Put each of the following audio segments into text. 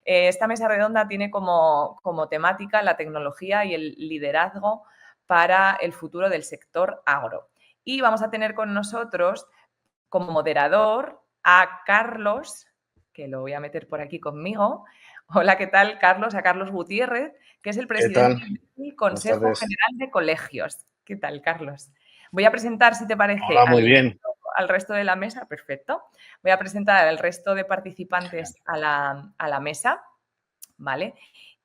Esta mesa redonda tiene como temática la tecnología y el liderazgo para el futuro del sector agro. Y vamos a tener con nosotros como moderador a Carlos, que lo voy a meter por aquí conmigo. Hola, ¿qué tal, Carlos? A Carlos Gutiérrez, que es el ¿Qué presidente tal? del Buenas Consejo tardes. General de Colegios. ¿Qué tal, Carlos? Voy a presentar, si te parece, Hola, muy bien. al resto de la mesa. Perfecto. Voy a presentar al resto de participantes a la mesa, ¿vale?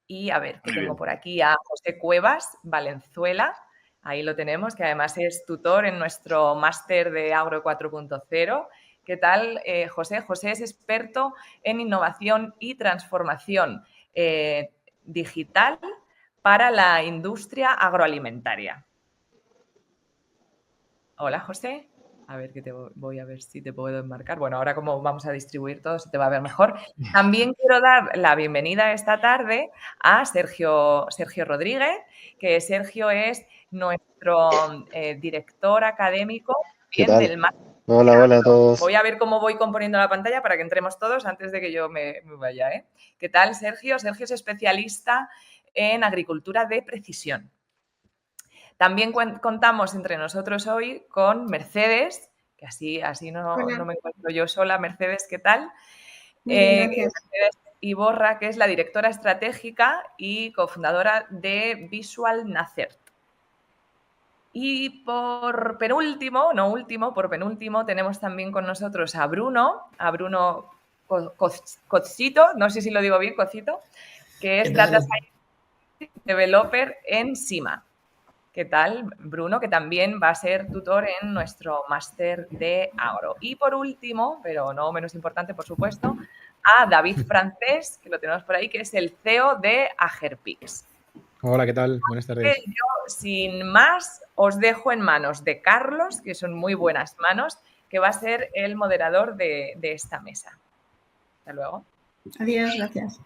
Y a ver, que Muy tengo bien. por aquí a José Cuevas Valenzuela. Ahí lo tenemos, que además es tutor en nuestro máster de Agro 4.0. ¿Qué tal, José? José es experto en innovación y transformación digital para la industria agroalimentaria. Hola, José. A ver, que te voy a ver si te puedo enmarcar. Bueno, ahora como vamos a distribuir todo, se te va a ver mejor. También quiero dar la bienvenida esta tarde a Sergio Rodríguez, que Sergio es nuestro director académico ¿Qué también tal? del máster de Hola, hola a Agro. todos. Voy a ver cómo voy componiendo la pantalla para que entremos todos antes de que yo me vaya, ¿eh? ¿Qué tal, Sergio? Sergio es especialista en agricultura de precisión. También contamos entre nosotros hoy con Mercedes, que así no me encuentro yo sola. Mercedes, ¿qué tal? Muy bien, gracias. Mercedes Iborra, que es la directora estratégica y cofundadora de Visual Nacert. Y por penúltimo, tenemos también con nosotros a Bruno Cozzito, no sé si lo digo bien, Cozzito, que es Data Science Developer en Sima. ¿Qué tal, Bruno? Que también va a ser tutor en nuestro máster de agro. Y por último, pero no menos importante, por supuesto, a David Francés, que lo tenemos por ahí, que es el CEO de Agerpix. Hola, ¿qué tal? Buenas tardes. Yo, sin más, os dejo en manos de Carlos, que son muy buenas manos, que va a ser el moderador de esta mesa. Hasta luego. Adiós, gracias.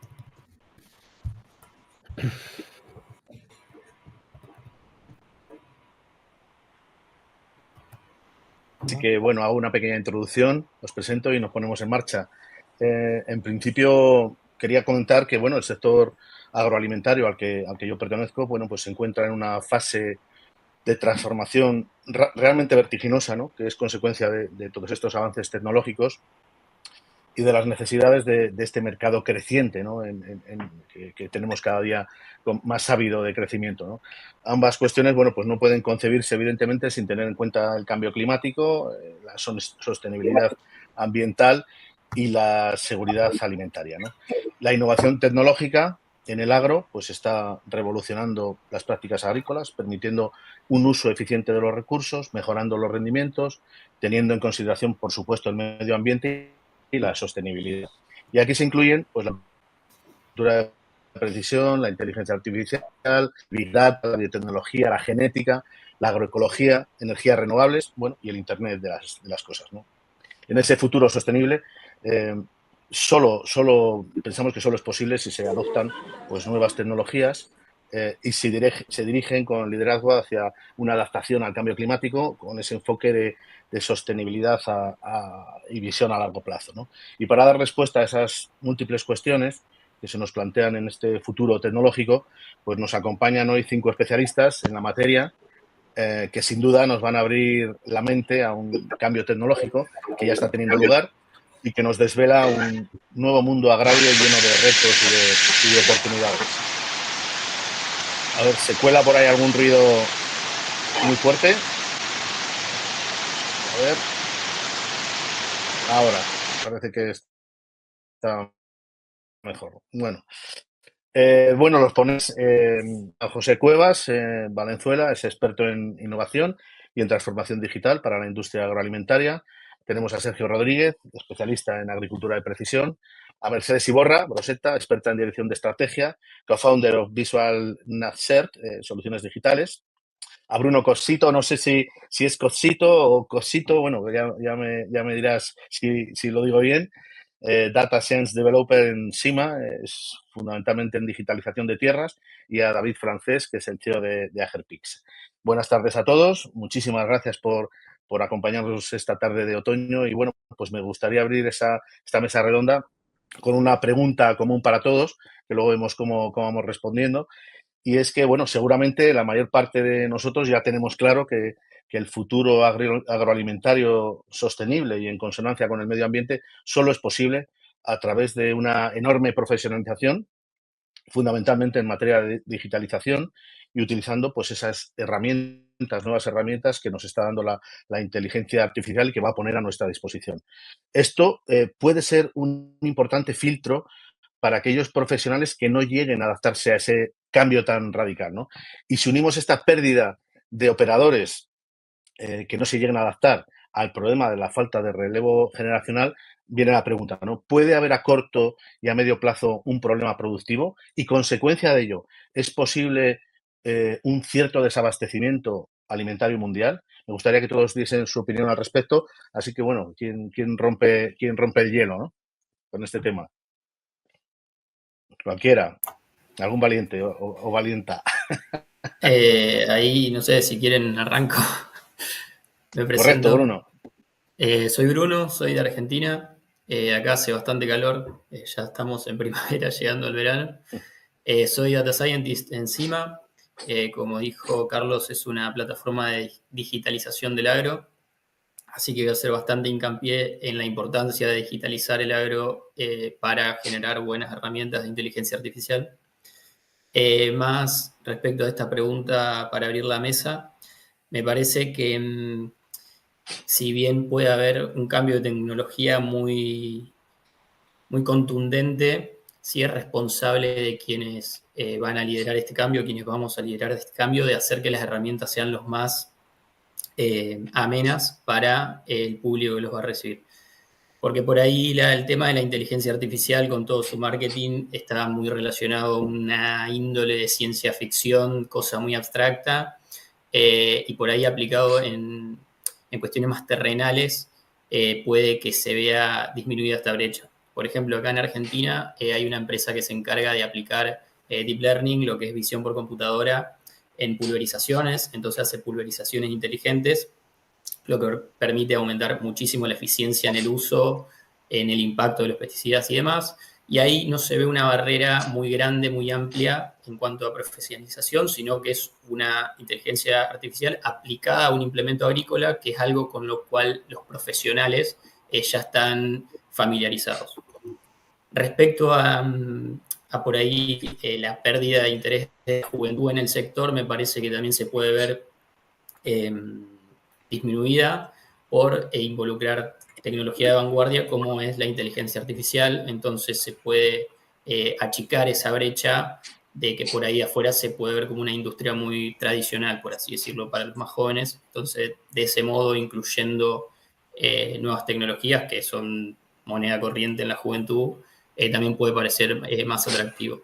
Así que, bueno, hago una pequeña introducción, os presento y nos ponemos en marcha. En principio, quería comentar que, bueno, el sector agroalimentario al que yo pertenezco, bueno, pues se encuentra en una fase de transformación realmente vertiginosa, ¿no? Que es consecuencia de todos estos avances tecnológicos y de las necesidades de este mercado creciente, ¿no? Que tenemos cada día más ávido de crecimiento, ¿no? Ambas cuestiones, bueno, pues no pueden concebirse evidentemente sin tener en cuenta el cambio climático, la sostenibilidad ambiental y la seguridad alimentaria, ¿no? La innovación tecnológica en el agro pues está revolucionando las prácticas agrícolas, permitiendo un uso eficiente de los recursos, mejorando los rendimientos, teniendo en consideración, por supuesto, el medio ambiente y la sostenibilidad. Y aquí se incluyen pues, la agricultura de precisión, la inteligencia artificial, Big Data, la biotecnología, la genética, la agroecología, energías renovables, bueno, y el Internet de las cosas, ¿no? En ese futuro sostenible, solo pensamos que solo es posible si se adoptan pues, nuevas tecnologías y se dirigen con liderazgo hacia una adaptación al cambio climático con ese enfoque de sostenibilidad y visión a largo plazo, ¿no? Y para dar respuesta a esas múltiples cuestiones que se nos plantean en este futuro tecnológico, pues nos acompañan hoy 5 especialistas en la materia que sin duda nos van a abrir la mente a un cambio tecnológico que ya está teniendo lugar y que nos desvela un nuevo mundo agrario lleno de retos y de oportunidades. A ver, ¿se cuela por ahí algún ruido muy fuerte? A ver. Ahora, parece que está mejor. Bueno, los ponéis a José Cuevas, Valenzuela, es experto en innovación y en transformación digital para la industria agroalimentaria. Tenemos a Sergio Rodríguez, especialista en agricultura de precisión. A Mercedes Iborra, Broseta, experta en dirección de estrategia, co-founder of Visual Nacert, soluciones digitales. A Bruno Cossito, no sé si es Cossito o Cosito, bueno, ya me dirás si lo digo bien. Data Science Developer en Sima, es fundamentalmente en digitalización de tierras, y a David Francés, que es el CEO de Agerpix. Buenas tardes a todos, muchísimas gracias por acompañarnos esta tarde de otoño y bueno, pues me gustaría abrir esta mesa redonda con una pregunta común para todos, que luego vemos cómo vamos respondiendo. Y es que, bueno, seguramente la mayor parte de nosotros ya tenemos claro que el futuro agroalimentario sostenible y en consonancia con el medio ambiente solo es posible a través de una enorme profesionalización, fundamentalmente en materia de digitalización y utilizando pues esas herramientas, nuevas herramientas que nos está dando la inteligencia artificial y que va a poner a nuestra disposición. Esto puede ser un importante filtro para aquellos profesionales que no lleguen a adaptarse a ese cambio tan radical, ¿no? Y si unimos esta pérdida de operadores que no se lleguen a adaptar al problema de la falta de relevo generacional, viene la pregunta, ¿no? ¿Puede haber a corto y a medio plazo un problema productivo? Y consecuencia de ello, ¿es posible un cierto desabastecimiento alimentario mundial? Me gustaría que todos diesen su opinión al respecto. Así que, bueno, ¿quién rompe el hielo, ¿no? Con este tema? Cualquiera. Algún valiente o valienta. Ahí, no sé, si quieren arranco. Me presento. Correcto, Bruno. Soy Bruno, soy de Argentina. Acá hace bastante calor, ya estamos en primavera, llegando al verano. Soy Data Scientist en Cima. Como dijo Carlos, es una plataforma de digitalización del agro. Así que voy a hacer bastante hincapié en la importancia de digitalizar el agro para generar buenas herramientas de inteligencia artificial. Más respecto a esta pregunta para abrir la mesa, me parece que si bien puede haber un cambio de tecnología muy, muy contundente, sí es responsable de quienes van a liderar este cambio, quienes vamos a liderar este cambio, de hacer que las herramientas sean los más amenas para el público que los va a recibir. Porque por ahí el tema de la inteligencia artificial con todo su marketing está muy relacionado a una índole de ciencia ficción, cosa muy abstracta, y por ahí aplicado en cuestiones más terrenales puede que se vea disminuida esta brecha. Por ejemplo, acá en Argentina hay una empresa que se encarga de aplicar Deep Learning, lo que es visión por computadora, en pulverizaciones, entonces hace pulverizaciones inteligentes, lo que permite aumentar muchísimo la eficiencia en el uso, en el impacto de los pesticidas y demás. Y ahí no se ve una barrera muy grande, muy amplia en cuanto a profesionalización, sino que es una inteligencia artificial aplicada a un implemento agrícola, que es algo con lo cual los profesionales ya están familiarizados. Respecto a por ahí la pérdida de interés de juventud en el sector, me parece que también se puede ver disminuida por involucrar tecnología de vanguardia como es la inteligencia artificial. Entonces se puede achicar esa brecha de que por ahí afuera se puede ver como una industria muy tradicional, por así decirlo, para los más jóvenes. Entonces, de ese modo, incluyendo nuevas tecnologías que son moneda corriente en la juventud, también puede parecer más atractivo.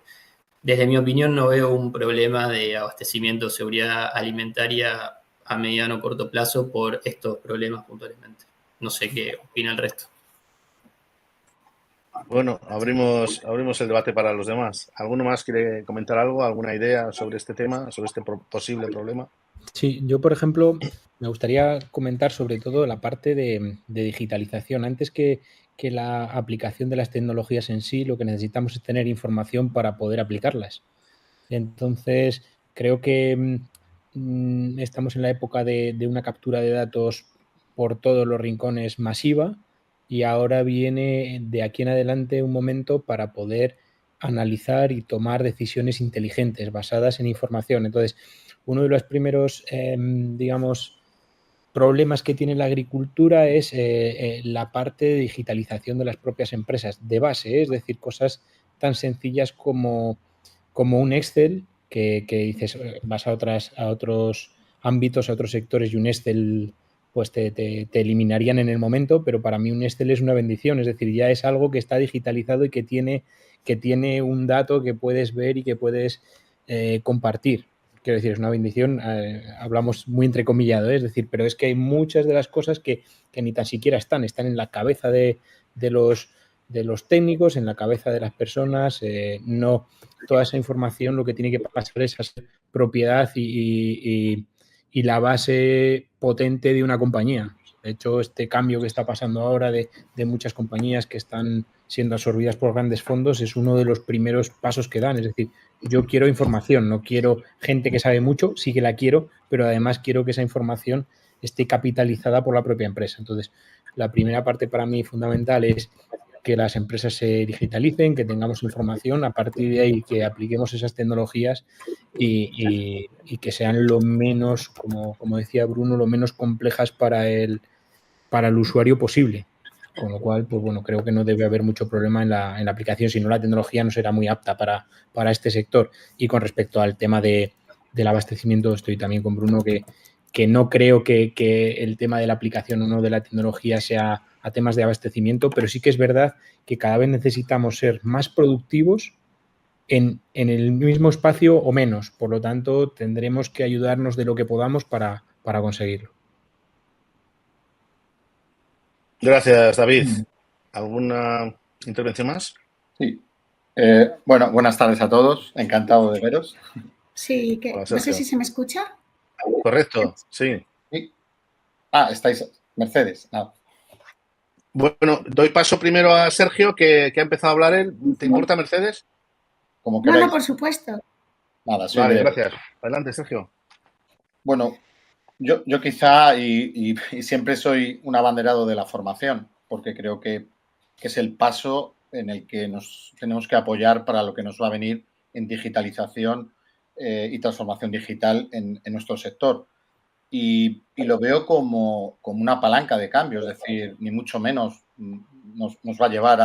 Desde mi opinión, no veo un problema de abastecimiento o seguridad alimentaria a mediano o corto plazo por estos problemas puntualmente. No sé qué opina el resto. Bueno, abrimos el debate para los demás. ¿Alguno más quiere comentar algo, alguna idea sobre este tema, sobre este posible problema? Sí, yo, por ejemplo, me gustaría comentar sobre todo la parte de digitalización. Antes que la aplicación de las tecnologías en sí, lo que necesitamos es tener información para poder aplicarlas. Entonces, creo que estamos en la época de una captura de datos por todos los rincones masiva, y ahora viene de aquí en adelante un momento para poder analizar y tomar decisiones inteligentes basadas en información. Entonces, uno de los primeros, digamos, problemas que tiene la agricultura es la parte de digitalización de las propias empresas de base, es decir, cosas tan sencillas como un Excel, que dices, vas a otros ámbitos, a otros sectores, y un Excel pues te eliminarían en el momento, pero para mí un Excel es una bendición, es decir, ya es algo que está digitalizado y que tiene un dato que puedes ver y que puedes compartir. Quiero decir, es una bendición, hablamos muy entrecomillado, es decir, pero es que hay muchas de las cosas que ni tan siquiera están en la cabeza de los técnicos, en la cabeza de las personas. No, toda esa información lo que tiene que pasar es a ser propiedad y la base potente de una compañía. De hecho, este cambio que está pasando ahora de muchas compañías que están siendo absorbidas por grandes fondos, es uno de los primeros pasos que dan. Es decir, yo quiero información, no quiero gente que sabe mucho, sí que la quiero, pero además quiero que esa información esté capitalizada por la propia empresa. Entonces, la primera parte para mí fundamental es que las empresas se digitalicen, que tengamos información, a partir de ahí que apliquemos esas tecnologías y que sean lo menos, como decía Bruno, lo menos complejas para el usuario posible. Con lo cual, pues bueno, creo que no debe haber mucho problema en la aplicación, si no la tecnología no será muy apta para este sector. Y con respecto al tema del abastecimiento, estoy también con Bruno, que no creo que el tema de la aplicación o no de la tecnología sea a temas de abastecimiento, pero sí que es verdad que cada vez necesitamos ser más productivos en el mismo espacio o menos. Por lo tanto, tendremos que ayudarnos de lo que podamos para conseguirlo. Gracias, David. ¿Alguna intervención más? Sí. Bueno, buenas tardes a todos. Encantado de veros. Sí, Hola, no sé Sergio. si se me escucha. Correcto, sí. Sí. Estáis... Mercedes. No. Bueno, doy paso primero a Sergio, que ha empezado a hablar él. ¿Te importa, Mercedes? Como queráis. No, por supuesto. Nada, soy Vale, de... gracias. Adelante, Sergio. Bueno, yo quizá y siempre soy un abanderado de la formación, porque creo que es el paso en el que nos tenemos que apoyar para lo que nos va a venir en digitalización y transformación digital en nuestro sector. Y lo veo como una palanca de cambio, es decir, ni mucho menos nos va a llevar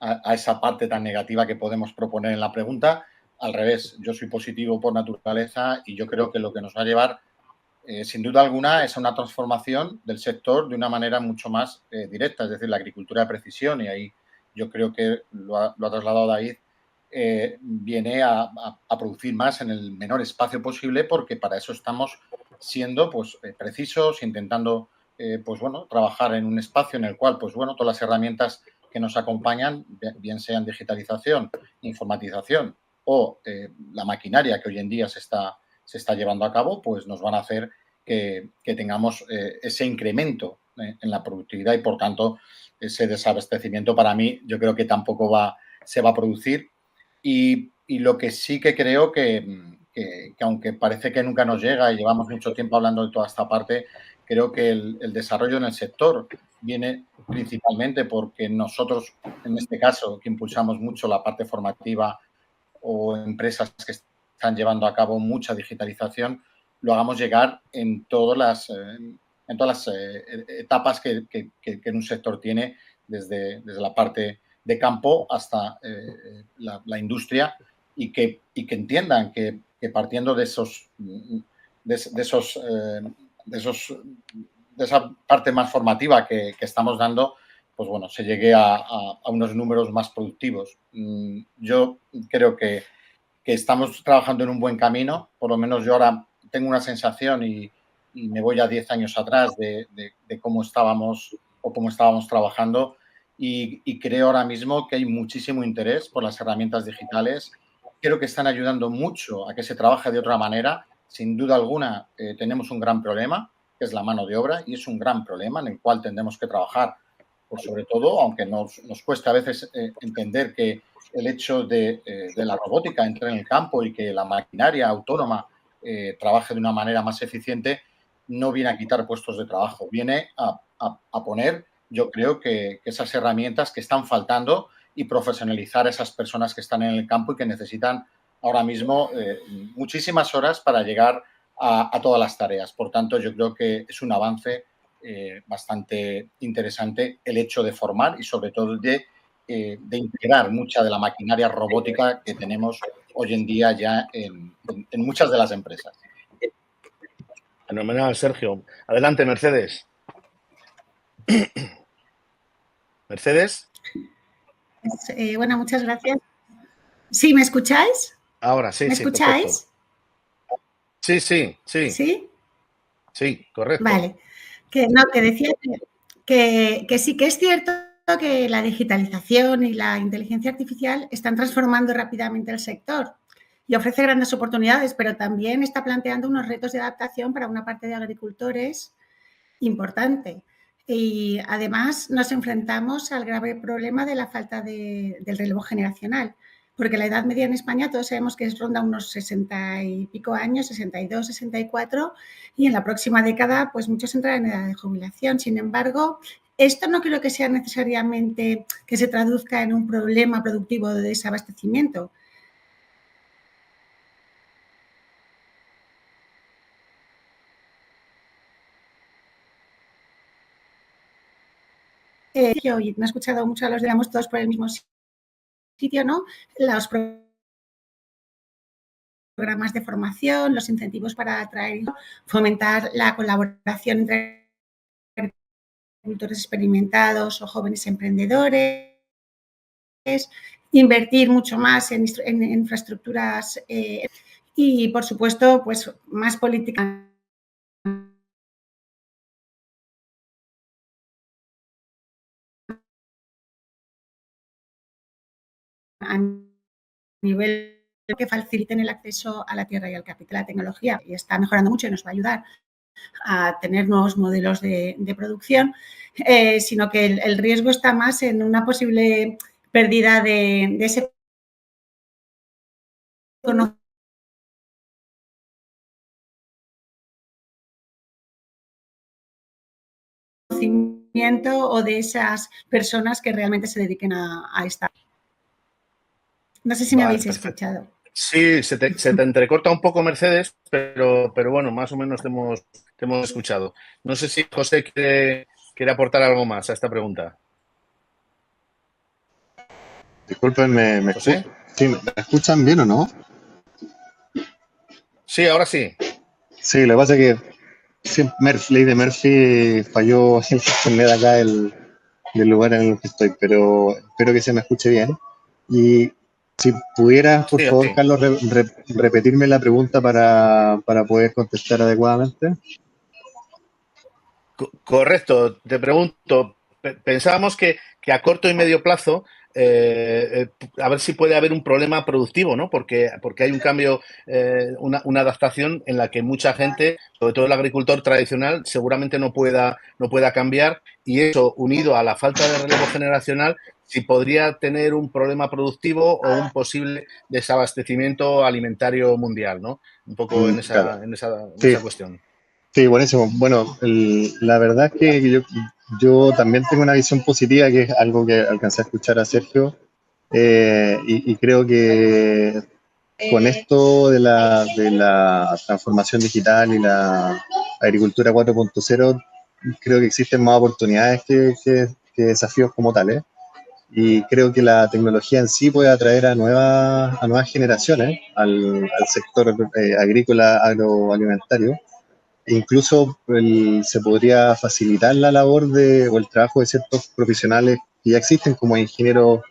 a esa parte tan negativa que podemos proponer en la pregunta. Al revés, yo soy positivo por naturaleza y yo creo que lo que nos va a llevar, sin duda alguna, es a una transformación del sector de una manera mucho más directa, es decir, la agricultura de precisión, y ahí yo creo que lo ha trasladado David, viene a producir más en el menor espacio posible, porque para eso estamos siendo pues precisos, intentando pues bueno, trabajar en un espacio en el cual pues bueno, todas las herramientas que nos acompañan, bien sean digitalización, informatización o la maquinaria que hoy en día se está llevando a cabo, pues nos van a hacer que tengamos ese incremento en la productividad y, por tanto, ese desabastecimiento para mí yo creo que tampoco se va a producir. Y lo que sí que creo que aunque parece que nunca nos llega y llevamos mucho tiempo hablando de toda esta parte, creo que el desarrollo en el sector viene principalmente porque nosotros, en este caso, que impulsamos mucho la parte formativa o empresas que están llevando a cabo mucha digitalización, lo hagamos llegar en todas las etapas que en un sector tiene, desde la parte de campo hasta la industria, y que entiendan que partiendo de esa parte más formativa que estamos dando, pues bueno, se llegue a unos números más productivos. Yo creo que estamos trabajando en un buen camino. Por lo menos yo ahora tengo una sensación y me voy a 10 años atrás de cómo estábamos trabajando, y creo ahora mismo que hay muchísimo interés por las herramientas digitales. Creo que están ayudando mucho a que se trabaje de otra manera. Sin duda alguna, tenemos un gran problema, que es la mano de obra, y es un gran problema en el cual tendremos que trabajar, pues sobre todo, aunque nos cueste a veces entender que el hecho de la robótica entre en el campo y que la maquinaria autónoma trabaje de una manera más eficiente, no viene a quitar puestos de trabajo, viene a poner, yo creo que esas herramientas que están faltando, y profesionalizar a esas personas que están en el campo y que necesitan ahora mismo muchísimas horas para llegar a todas las tareas. Por tanto, yo creo que es un avance bastante interesante el hecho de formar y sobre todo de integrar mucha de la maquinaria robótica que tenemos hoy en día ya en muchas de las empresas. Fenomenal, Sergio. Adelante, Mercedes. Mercedes. Bueno, muchas gracias. ¿Sí, me escucháis? Ahora, sí, ¿Me sí, escucháis? Perfecto. Sí. ¿Sí? Sí, correcto. Vale. Que decía que sí que es cierto que la digitalización y la inteligencia artificial están transformando rápidamente el sector y ofrece grandes oportunidades, pero también está planteando unos retos de adaptación para una parte de agricultores importante. Y además nos enfrentamos al grave problema de la falta del relevo generacional, porque la edad media en España todos sabemos que ronda unos 60 y pico años, 62, 64, y en la próxima década pues muchos entrarán en edad de jubilación. Sin embargo, esto no creo que sea necesariamente que se traduzca en un problema productivo de desabastecimiento. Y me he escuchado mucho a los digamos todos por el mismo sitio, ¿no? Los programas de formación, los incentivos para atraer, fomentar la colaboración entre agricultores experimentados o jóvenes emprendedores, invertir mucho más en infraestructuras y, por supuesto, pues más política a nivel que faciliten el acceso a la tierra y al capital, la tecnología, y está mejorando mucho y nos va a ayudar a tener nuevos modelos de producción, sino que el riesgo está más en una posible pérdida de ese conocimiento o de esas personas que realmente se dediquen a esta. No sé si me habéis escuchado. Sí, se te entrecorta un poco, Mercedes, pero bueno, más o menos te hemos escuchado. No sé si José quiere aportar algo más a esta pregunta. Disculpen, ¿me ¿José? Sí, ¿me escuchan bien o no? Sí, ahora sí. Sí, lo que pasa es que ley de Murphy falló el internet acá del lugar en el que estoy, pero espero que se me escuche bien. Y si pudieras, por Sí, favor, sí. Carlos, repetirme la pregunta para poder contestar adecuadamente. Correcto. Te pregunto, pensábamos que a corto y medio plazo, a ver si puede haber un problema productivo, ¿no? Porque hay un cambio, una adaptación en la que mucha gente, sobre todo el agricultor tradicional, seguramente no pueda cambiar, y eso, unido a la falta de relevo generacional, si podría tener un problema productivo o un posible desabastecimiento alimentario mundial, ¿no? Un poco en Claro. esa cuestión. Sí, buenísimo. Bueno, la verdad es que yo también tengo una visión positiva, que es algo que alcancé a escuchar a Sergio, y creo que con esto de la transformación digital y la agricultura 4.0, creo que existen más oportunidades que desafíos como tales. Y creo que la tecnología en sí puede atraer a nuevas generaciones al sector agrícola, agroalimentario. Incluso se podría facilitar la labor o el trabajo de ciertos profesionales que ya existen, como ingenieros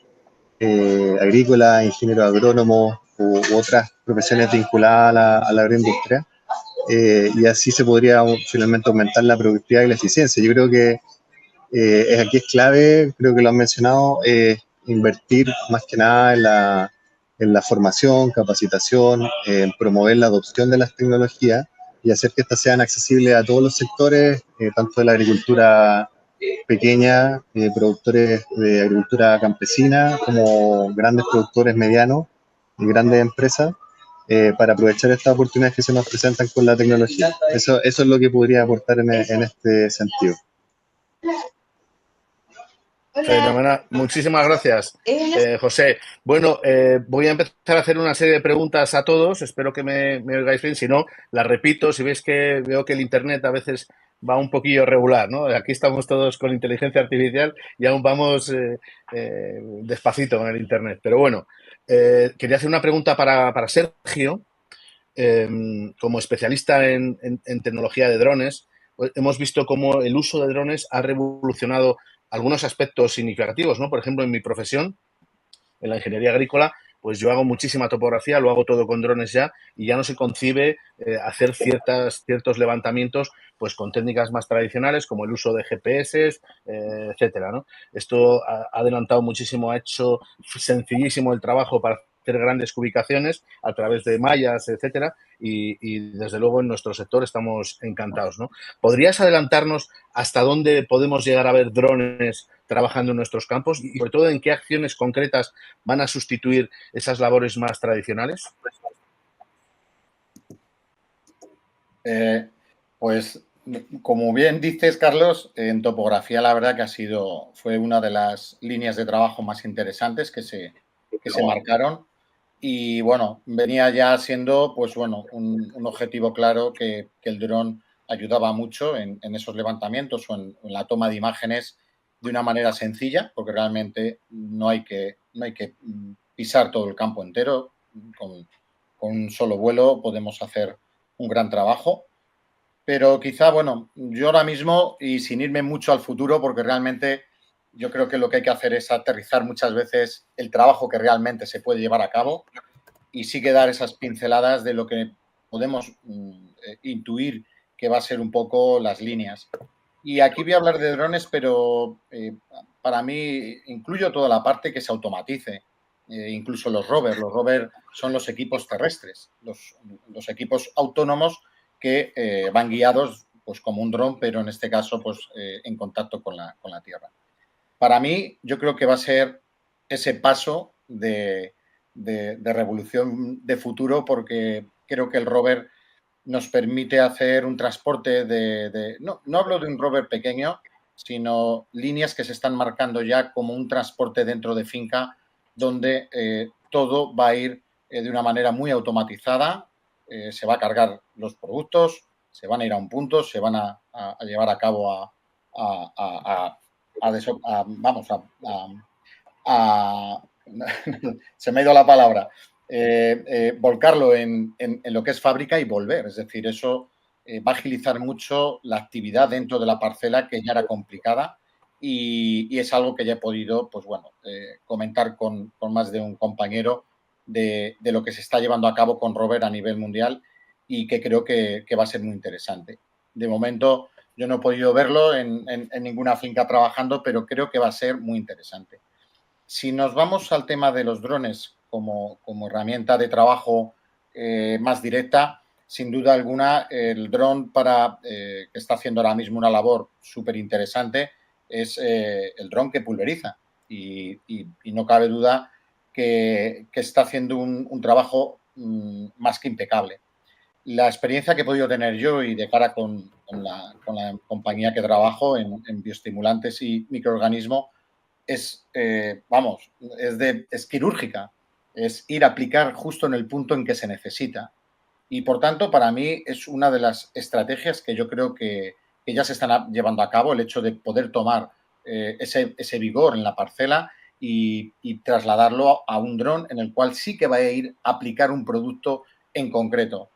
agrícolas, ingenieros agrónomos u otras profesiones vinculadas a la agroindustria. Y así se podría finalmente aumentar la productividad y la eficiencia. Yo creo que aquí es clave, creo que lo han mencionado, invertir más que nada en la formación, capacitación, en promover la adopción de las tecnologías y hacer que estas sean accesibles a todos los sectores, tanto de la agricultura pequeña, productores de agricultura campesina, como grandes productores medianos y grandes empresas, para aprovechar estas oportunidades que se nos presentan con la tecnología. Eso es lo que podría aportar en este sentido. Fenomenal. Muchísimas gracias, José. Bueno, voy a empezar a hacer una serie de preguntas a todos. Espero que me oigáis bien. Si no, las repito. Si veis que veo que el Internet a veces va un poquillo regular, ¿no? Aquí estamos todos con inteligencia artificial y aún vamos despacito con el Internet. Pero bueno, quería hacer una pregunta para Sergio. Como especialista en tecnología de drones, hemos visto cómo el uso de drones ha revolucionado algunos aspectos significativos, ¿no? Por ejemplo, en mi profesión, en la ingeniería agrícola, pues yo hago muchísima topografía, lo hago todo con drones ya, y ya no se concibe hacer ciertos levantamientos pues con técnicas más tradicionales como el uso de GPS, etcétera, ¿no? Esto ha adelantado muchísimo, ha hecho sencillísimo el trabajo para hacer grandes ubicaciones a través de mallas, etcétera, y desde luego en nuestro sector estamos encantados, ¿no? ¿Podrías adelantarnos hasta dónde podemos llegar a ver drones trabajando en nuestros campos y sobre todo en qué acciones concretas van a sustituir esas labores más tradicionales? Pues como bien dices, Carlos, en topografía la verdad que fue una de las líneas de trabajo más interesantes que se marcaron. Y bueno, venía ya siendo pues bueno, un objetivo claro que el dron ayudaba mucho en esos levantamientos o en la toma de imágenes de una manera sencilla, porque realmente no hay que pisar todo el campo entero. Con un solo vuelo podemos hacer un gran trabajo. Pero quizá, bueno, yo ahora mismo, y sin irme mucho al futuro, porque realmente yo creo que lo que hay que hacer es aterrizar muchas veces el trabajo que realmente se puede llevar a cabo y sí que dar esas pinceladas de lo que podemos intuir que va a ser un poco las líneas. Y aquí voy a hablar de drones, pero para mí incluyo toda la parte que se automatice, incluso los rovers. Los rovers son los equipos terrestres, los equipos autónomos que van guiados pues como un dron, pero en este caso pues en contacto con la Tierra. Para mí, yo creo que va a ser ese paso de revolución de futuro, porque creo que el rover nos permite hacer un transporte no hablo de un rover pequeño, sino líneas que se están marcando ya como un transporte dentro de finca, donde todo va a ir de una manera muy automatizada, se va a cargar los productos, se van a ir a un punto, se van a llevar a cabo se me ha ido la palabra, volcarlo en lo que es fábrica y volver. Es decir, eso va a agilizar mucho la actividad dentro de la parcela, que ya era complicada, y es algo que ya he podido, pues bueno, comentar con más de un compañero de lo que se está llevando a cabo con rover a nivel mundial y que creo que va a ser muy interesante. De momento, yo no he podido verlo en ninguna finca trabajando, pero creo que va a ser muy interesante. Si nos vamos al tema de los drones como herramienta de trabajo más directa, sin duda alguna, el dron que está haciendo ahora mismo una labor súper interesante es el dron que pulveriza. Y no cabe duda que está haciendo un trabajo más que impecable. La experiencia que he podido tener yo y de cara con la compañía que trabajo en bioestimulantes y microorganismos es quirúrgica, es ir a aplicar justo en el punto en que se necesita. Y por tanto, para mí es una de las estrategias que yo creo que ya se están llevando a cabo, el hecho de poder tomar ese vigor en la parcela y trasladarlo a un dron en el cual sí que va a ir a aplicar un producto en concreto.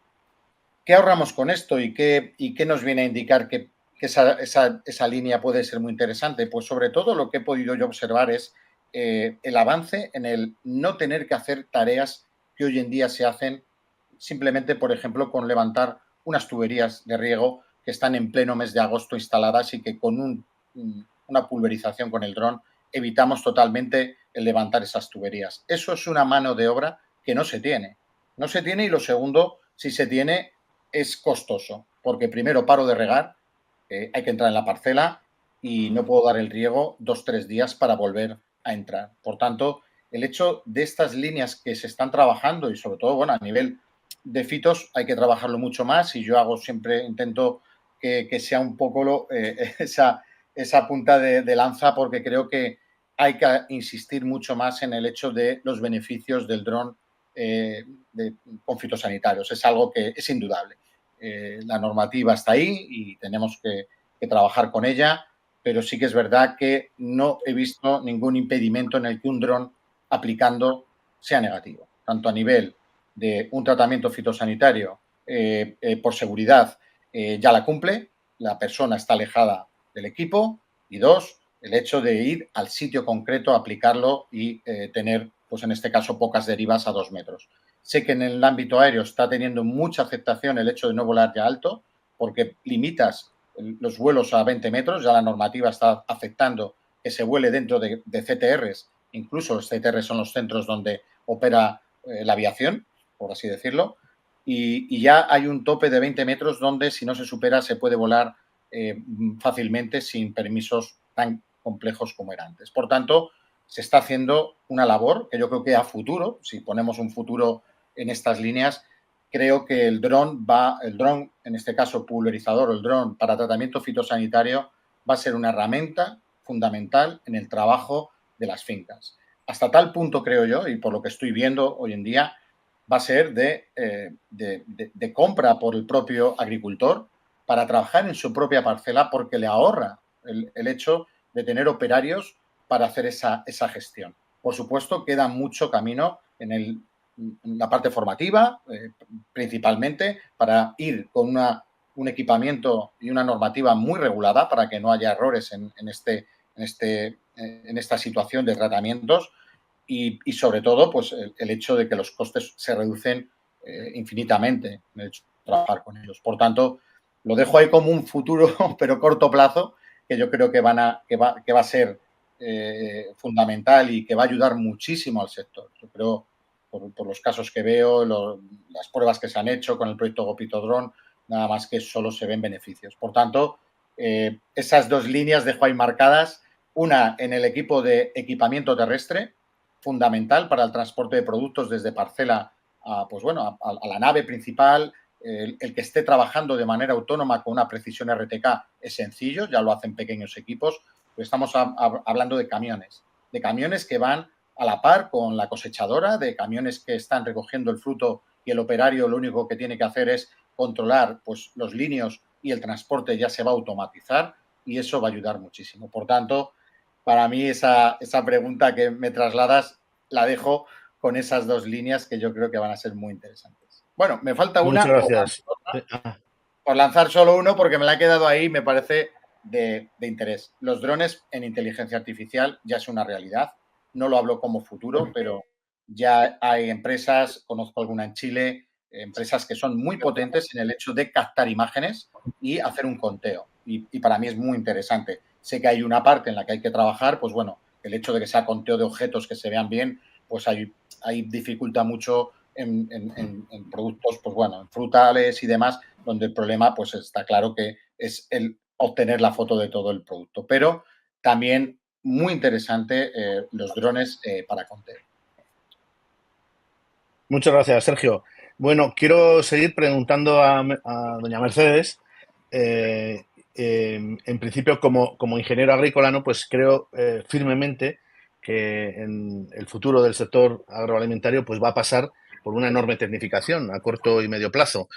¿Qué ahorramos con esto y qué nos viene a indicar que esa línea puede ser muy interesante? Pues sobre todo lo que he podido yo observar es el avance en el no tener que hacer tareas que hoy en día se hacen simplemente, por ejemplo, con levantar unas tuberías de riego que están en pleno mes de agosto instaladas y que con una pulverización con el dron evitamos totalmente el levantar esas tuberías. Eso es una mano de obra que no se tiene. No se tiene, y lo segundo, si se tiene, es costoso, porque primero paro de regar, hay que entrar en la parcela y no puedo dar el riego 2 o 3 días para volver a entrar. Por tanto, el hecho de estas líneas que se están trabajando y sobre todo, bueno, a nivel de fitos hay que trabajarlo mucho más, y yo intento que sea un poco esa punta de lanza, porque creo que hay que insistir mucho más en el hecho de los beneficios del dron con fitosanitarios. Es algo que es indudable. La normativa está ahí y tenemos que trabajar con ella, pero sí que es verdad que no he visto ningún impedimento en el que un dron aplicando sea negativo, tanto a nivel de un tratamiento fitosanitario por seguridad ya la cumple, la persona está alejada del equipo, y 2, el hecho de ir al sitio concreto a aplicarlo y tener, pues en este caso, pocas derivas a 2 metros. Sé que en el ámbito aéreo está teniendo mucha aceptación el hecho de no volar ya alto, porque limitas los vuelos a 20 metros, ya la normativa está aceptando que se vuele dentro de CTRs, incluso los CTRs son los centros donde opera la aviación, por así decirlo, y ya hay un tope de 20 metros donde si no se supera se puede volar fácilmente sin permisos tan complejos como era antes. Por tanto, se está haciendo una labor que yo creo que a futuro, si ponemos un futuro en estas líneas, creo que el dron, en este caso pulverizador, o el dron para tratamiento fitosanitario, va a ser una herramienta fundamental en el trabajo de las fincas. Hasta tal punto, creo yo, y por lo que estoy viendo hoy en día, va a ser de compra por el propio agricultor para trabajar en su propia parcela porque le ahorra el hecho de tener operarios para hacer esa gestión. Por supuesto, queda mucho camino en la parte formativa, principalmente, para ir con un equipamiento y una normativa muy regulada para que no haya errores en esta situación de tratamientos y sobre todo, pues el hecho de que los costes se reducen infinitamente en el hecho de trabajar con ellos. Por tanto, lo dejo ahí como un futuro, pero corto plazo, que yo creo que va a ser fundamental y que va a ayudar muchísimo al sector. Yo creo, por los casos que veo, las pruebas que se han hecho con el proyecto Gopito Drone, nada más que solo se ven beneficios. Por tanto, esas dos líneas dejo ahí marcadas, una en el equipo de equipamiento terrestre, fundamental para el transporte de productos desde parcela a la nave principal. El que esté trabajando de manera autónoma con una precisión RTK es sencillo, ya lo hacen pequeños equipos, pero estamos hablando de camiones que van a la par con la cosechadora, de camiones que están recogiendo el fruto y el operario lo único que tiene que hacer es controlar pues, los líneas y el transporte ya se va a automatizar y eso va a ayudar muchísimo. Por tanto, para mí esa pregunta que me trasladas la dejo con esas dos líneas que yo creo que van a ser muy interesantes. Bueno, me falta una. Muchas gracias. Por lanzar solo uno porque me la he quedado ahí, me parece de interés. Los drones en inteligencia artificial ya es una realidad. No lo hablo como futuro, pero ya hay empresas, conozco alguna en Chile, empresas que son muy potentes en el hecho de captar imágenes y hacer un conteo. Y para mí es muy interesante. Sé que hay una parte en la que hay que trabajar, pues bueno, el hecho de que sea conteo de objetos que se vean bien, pues ahí dificulta mucho en productos, pues bueno, en frutales y demás, donde el problema, pues está claro que es el obtener la foto de todo el producto. Pero también muy interesante los drones para conteo. Muchas gracias, Sergio. Bueno, quiero seguir preguntando a doña Mercedes. En principio, como ingeniero agrícola, ¿no? Pues creo firmemente que en el futuro del sector agroalimentario pues va a pasar por una enorme tecnificación a corto y medio plazo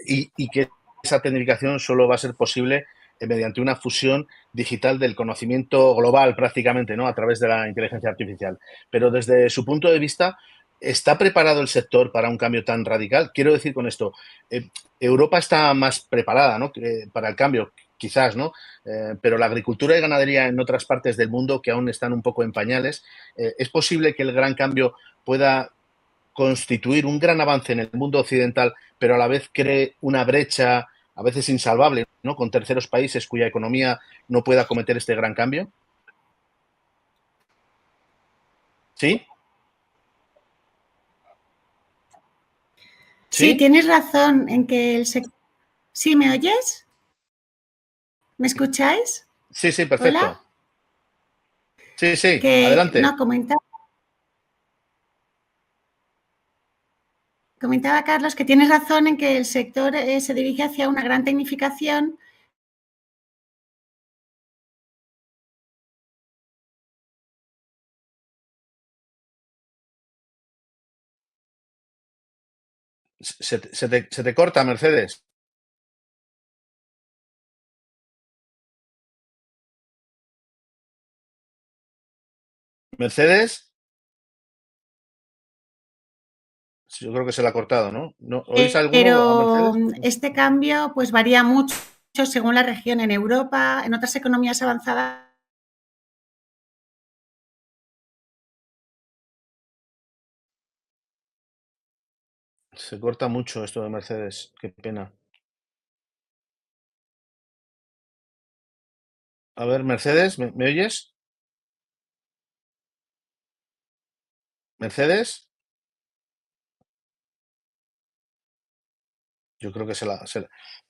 y que esa tecnificación solo va a ser posible mediante una fusión digital del conocimiento global prácticamente, ¿no? A través de la inteligencia artificial. Pero desde su punto de vista, ¿está preparado el sector para un cambio tan radical? Quiero decir con esto, Europa está más preparada, ¿no? Para el cambio, quizás, ¿no? Pero la agricultura y ganadería en otras partes del mundo que aún están un poco en pañales, ¿es posible que el gran cambio pueda constituir un gran avance en el mundo occidental, pero a la vez cree una brecha a veces insalvable, ¿no? Con terceros países cuya economía no pueda cometer este gran cambio? ¿Sí? Sí, tienes razón en que el sector... ¿Sí me oyes? ¿Me escucháis? Sí, perfecto. ¿Hola? Sí, adelante. No, comentaba Carlos que tienes razón en que el sector se dirige hacia una gran tecnificación. Se te corta, Mercedes. Mercedes. Yo creo que se la ha cortado, ¿no? ¿Oís alguno Pero a Mercedes? este cambio pues varía mucho según la región. En Europa, en otras economías avanzadas. Se corta mucho esto de Mercedes. Qué pena. A ver, Mercedes, ¿me oyes? ¿Mercedes? Yo creo que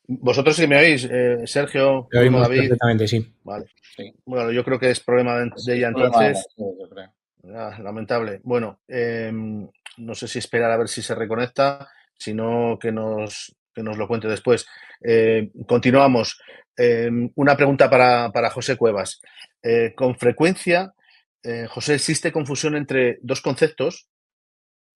¿Vosotros sí me oís, Sergio? Lo oímos David. perfectamente, sí. Vale. Sí. Bueno, yo creo que es problema de ella entonces. Lamentable. Bueno, no sé si esperar a ver si se reconecta, sino que nos lo cuente después. Continuamos. Una pregunta para José Cuevas. Con frecuencia, José, existe confusión entre dos conceptos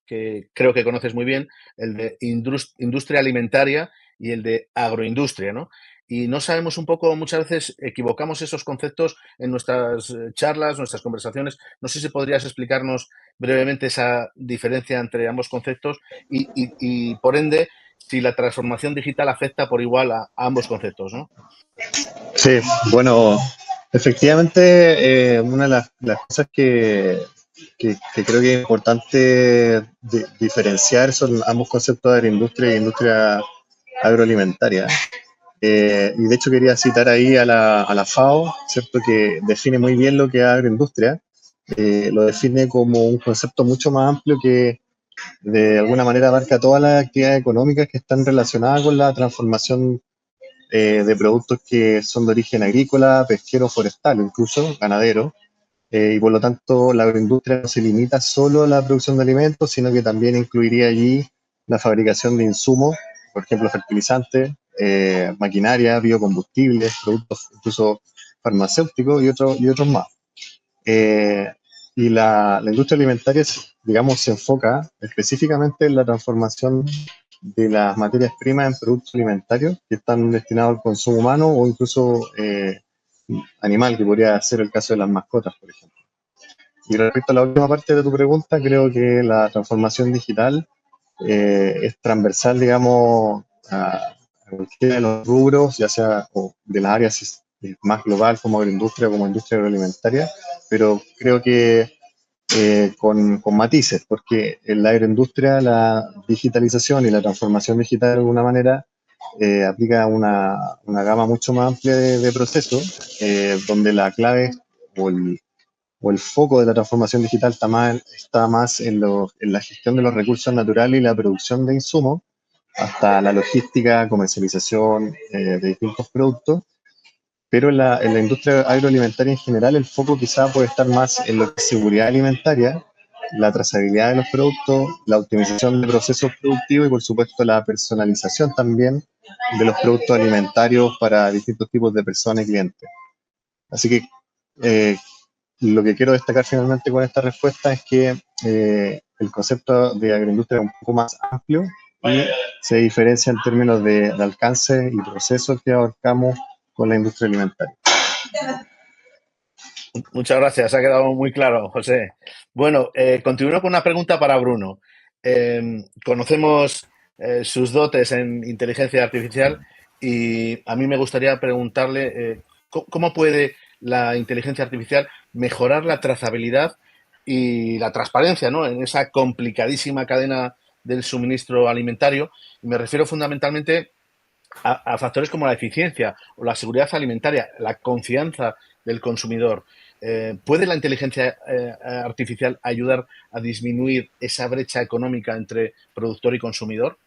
que creo que conoces muy bien, el de industria alimentaria y el de agroindustria, ¿no? Y no sabemos un poco, muchas veces equivocamos esos conceptos en nuestras charlas, nuestras conversaciones. No sé si podrías explicarnos brevemente esa diferencia entre ambos conceptos y por ende, si la transformación digital afecta por igual a ambos conceptos, ¿no? Sí, bueno, efectivamente, una de las cosas que creo que es importante diferenciar son ambos conceptos de agroindustria y industria agroalimentaria. Y de hecho quería citar ahí a la FAO, ¿cierto? Que define muy bien lo que es agroindustria. Lo define como un concepto mucho más amplio que de alguna manera abarca todas las actividades económicas que están relacionadas con la transformación de productos que son de origen agrícola, pesquero, forestal, incluso ganadero. Y por lo tanto la agroindustria no se limita solo a la producción de alimentos, sino que también incluiría allí la fabricación de insumos, por ejemplo fertilizantes, maquinaria, biocombustibles, productos incluso farmacéuticos y otros más. Y la industria alimentaria, digamos, se enfoca específicamente en la transformación de las materias primas en productos alimentarios que están destinados al consumo humano o incluso animal, que podría ser el caso de las mascotas, por ejemplo. Y respecto a la última parte de tu pregunta, creo que la transformación digital es transversal, digamos, a cualquiera de los rubros, ya sea de las áreas más global como agroindustria o como industria agroalimentaria, pero creo que con matices, porque en la agroindustria la digitalización y la transformación digital de alguna manera aplica una gama mucho más amplia de procesos, donde la clave o el foco de la transformación digital está más en la gestión de los recursos naturales y la producción de insumos, hasta la logística, comercialización de distintos productos. Pero en la industria agroalimentaria en general, el foco quizá puede estar más en lo que es seguridad alimentaria, la trazabilidad de los productos, la optimización de procesos productivos y, por supuesto, la personalización también de los productos alimentarios para distintos tipos de personas y clientes. Así que lo que quiero destacar finalmente con esta respuesta es que el concepto de agroindustria es un poco más amplio y se diferencia en términos de alcance y procesos que abarcamos con la industria alimentaria. Muchas gracias, ha quedado muy claro, José. Bueno, continúo con una pregunta para Bruno. Conocemos sus dotes en inteligencia artificial y a mí me gustaría preguntarle cómo puede la inteligencia artificial mejorar la trazabilidad y la transparencia, ¿no?, en esa complicadísima cadena del suministro alimentario. Y me refiero fundamentalmente a factores como la eficiencia o la seguridad alimentaria, la confianza del consumidor. ¿Puede la inteligencia artificial ayudar a disminuir esa brecha económica entre productor y consumidor?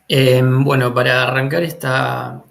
Bueno, para arrancar esta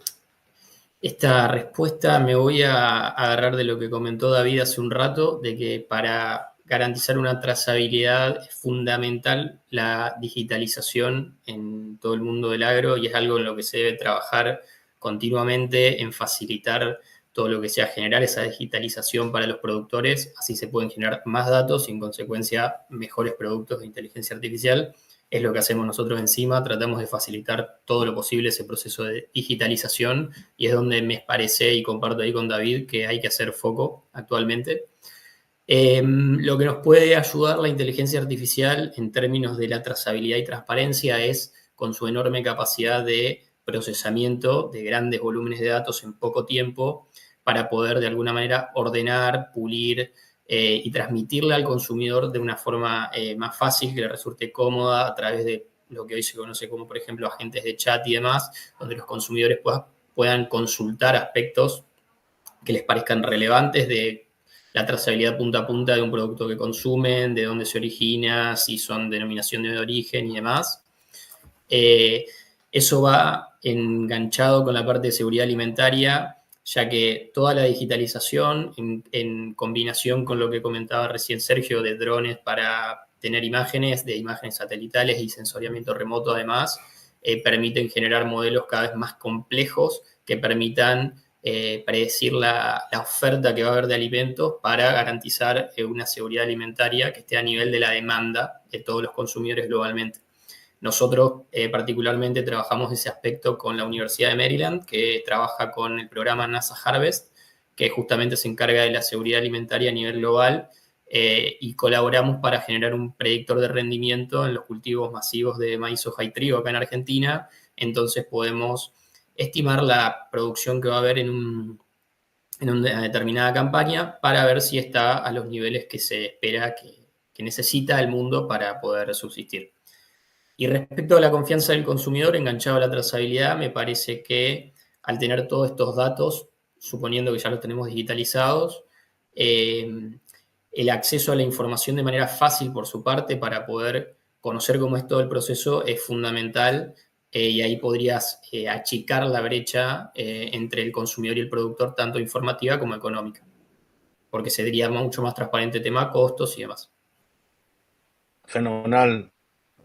respuesta me voy a agarrar de lo que comentó David hace un rato, de que para garantizar una trazabilidad es fundamental la digitalización en todo el mundo del agro y es algo en lo que se debe trabajar continuamente en facilitar todo lo que sea generar esa digitalización para los productores, así se pueden generar más datos y en consecuencia mejores productos de inteligencia artificial. Es lo que hacemos nosotros encima, tratamos de facilitar todo lo posible ese proceso de digitalización y es donde me parece, y comparto ahí con David, que hay que hacer foco actualmente. Lo que nos puede ayudar la inteligencia artificial en términos de la trazabilidad y transparencia es con su enorme capacidad de procesamiento de grandes volúmenes de datos en poco tiempo para poder de alguna manera ordenar, pulir y transmitirle al consumidor de una forma más fácil, que le resulte cómoda a través de lo que hoy se conoce como, por ejemplo, agentes de chat y demás, donde los consumidores puedan consultar aspectos que les parezcan relevantes de la trazabilidad punta a punta de un producto que consumen, de dónde se origina, si son denominación de origen y demás. Eso va enganchado con la parte de seguridad alimentaria, ya que toda la digitalización, en combinación con lo que comentaba recién Sergio, de drones para tener imágenes, de imágenes satelitales y sensoriamiento remoto además, permiten generar modelos cada vez más complejos que permitan predecir la oferta que va a haber de alimentos para garantizar una seguridad alimentaria que esté a nivel de la demanda de todos los consumidores globalmente. Nosotros particularmente trabajamos ese aspecto con la Universidad de Maryland, que trabaja con el programa NASA Harvest, que justamente se encarga de la seguridad alimentaria a nivel global, y colaboramos para generar un predictor de rendimiento en los cultivos masivos de maíz, soja y trigo acá en Argentina. Entonces podemos estimar la producción que va a haber en una determinada campaña para ver si está a los niveles que se espera que necesita el mundo para poder subsistir. Y respecto a la confianza del consumidor, enganchado a la trazabilidad, me parece que al tener todos estos datos, suponiendo que ya los tenemos digitalizados, el acceso a la información de manera fácil por su parte para poder conocer cómo es todo el proceso es fundamental, y ahí podrías achicar la brecha entre el consumidor y el productor, tanto informativa como económica, porque sería mucho más transparente el tema costos y demás. Fenomenal,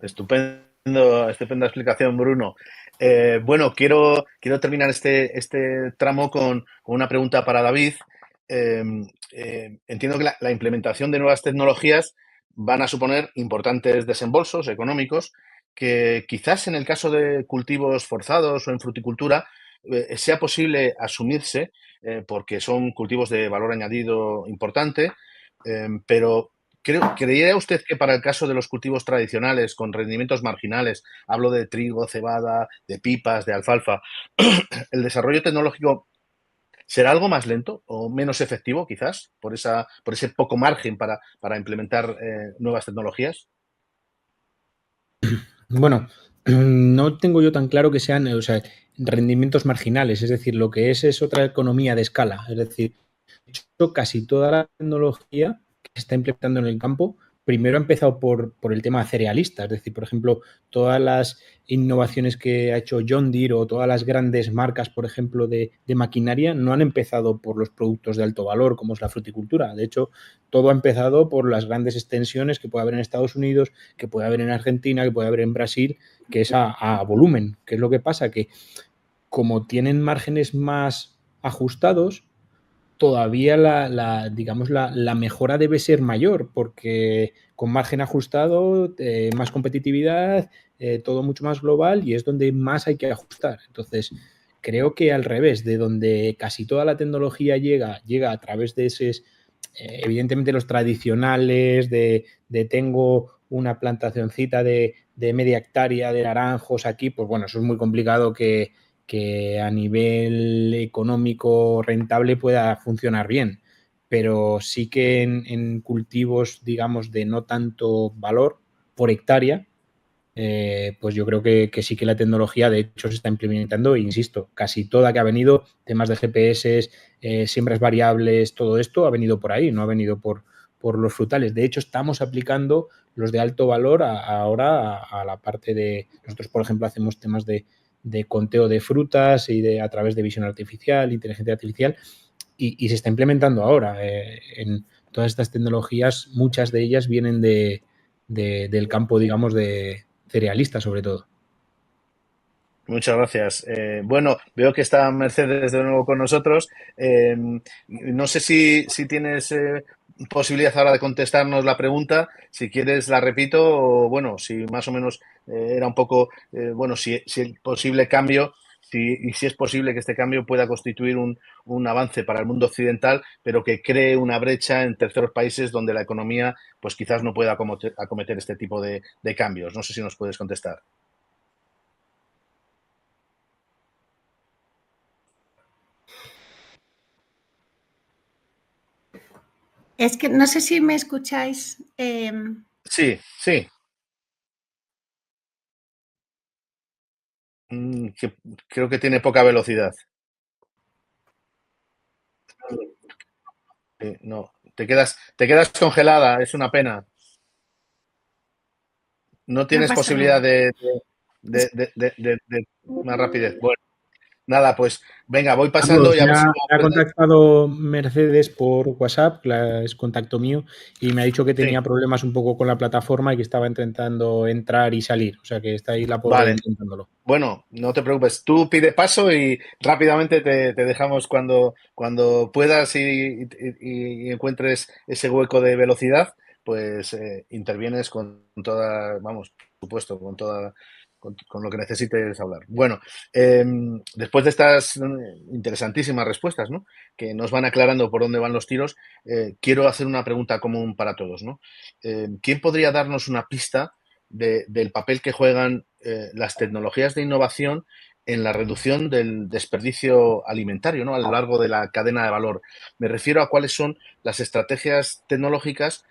estupenda explicación, Bruno. Bueno, quiero terminar este tramo con una pregunta para David. Entiendo que la implementación de nuevas tecnologías van a suponer importantes desembolsos económicos que quizás en el caso de cultivos forzados o en fruticultura sea posible asumirse porque son cultivos de valor añadido importante, pero ¿creería usted que para el caso de los cultivos tradicionales con rendimientos marginales, hablo de trigo, cebada, de pipas, de alfalfa, el desarrollo tecnológico será algo más lento o menos efectivo quizás por ese poco margen para implementar nuevas tecnologías? Bueno, no tengo yo tan claro que sean, o sea, rendimientos marginales, es decir, lo que es otra economía de escala, es decir, casi toda la tecnología que se está implementando en el campo, primero ha empezado por el tema cerealista, es decir, por ejemplo, todas las innovaciones que ha hecho John Deere o todas las grandes marcas, por ejemplo, de maquinaria, no han empezado por los productos de alto valor, como es la fruticultura. De hecho, todo ha empezado por las grandes extensiones que puede haber en Estados Unidos, que puede haber en Argentina, que puede haber en Brasil, que es a volumen. ¿Qué es lo que pasa? Que como tienen márgenes más ajustados, todavía la mejora debe ser mayor, porque con margen ajustado, más competitividad, todo mucho más global y es donde más hay que ajustar. Entonces, creo que al revés, de donde casi toda la tecnología llega a través de esos, evidentemente los tradicionales, de tengo una plantacioncita de media hectárea de naranjos aquí, pues bueno, eso es muy complicado que a nivel económico rentable pueda funcionar bien, pero sí que en cultivos, digamos, de no tanto valor por hectárea, pues yo creo que sí que la tecnología de hecho se está implementando e insisto, casi toda que ha venido, temas de GPS, siembras variables, todo esto ha venido por ahí, no ha venido por los frutales. De hecho, estamos aplicando los de alto valor ahora a la parte de... Nosotros, por ejemplo, hacemos temas de conteo de frutas y a través de visión artificial, inteligencia artificial, y se está implementando ahora. En todas estas tecnologías, muchas de ellas vienen del campo, digamos, de cerealista, sobre todo. Muchas gracias. Bueno, veo que está Mercedes de nuevo con nosotros. No sé si tienes posibilidad ahora de contestarnos la pregunta. Si quieres la repito o, bueno, si más o menos era un poco, bueno, si el posible cambio, y si es posible que este cambio pueda constituir un avance para el mundo occidental, pero que cree una brecha en terceros países donde la economía pues quizás no pueda acometer este tipo de cambios. No sé si nos puedes contestar. Es que no sé si me escucháis. Sí. Creo que tiene poca velocidad. No, te quedas congelada, es una pena. No tienes pasa posibilidad nada. más rapidez. Bueno, nada, pues venga, voy pasando. Carlos, me ha contactado Mercedes por WhatsApp, es contacto mío, y me ha dicho que tenía problemas un poco con la plataforma y que estaba intentando entrar y salir. O sea, que está ahí la pobre intentándolo. Bueno, no te preocupes. Tú pide paso y rápidamente te dejamos cuando puedas y encuentres ese hueco de velocidad, pues intervienes con toda, vamos, por supuesto, con lo que necesites hablar. Bueno, después de estas interesantísimas respuestas, ¿no?, que nos van aclarando por dónde van los tiros, quiero hacer una pregunta común para todos, ¿no? ¿Quién podría darnos una pista del papel que juegan las tecnologías de innovación en la reducción del desperdicio alimentario, ¿no?, a lo largo de la cadena de valor? Me refiero a cuáles son las estrategias tecnológicas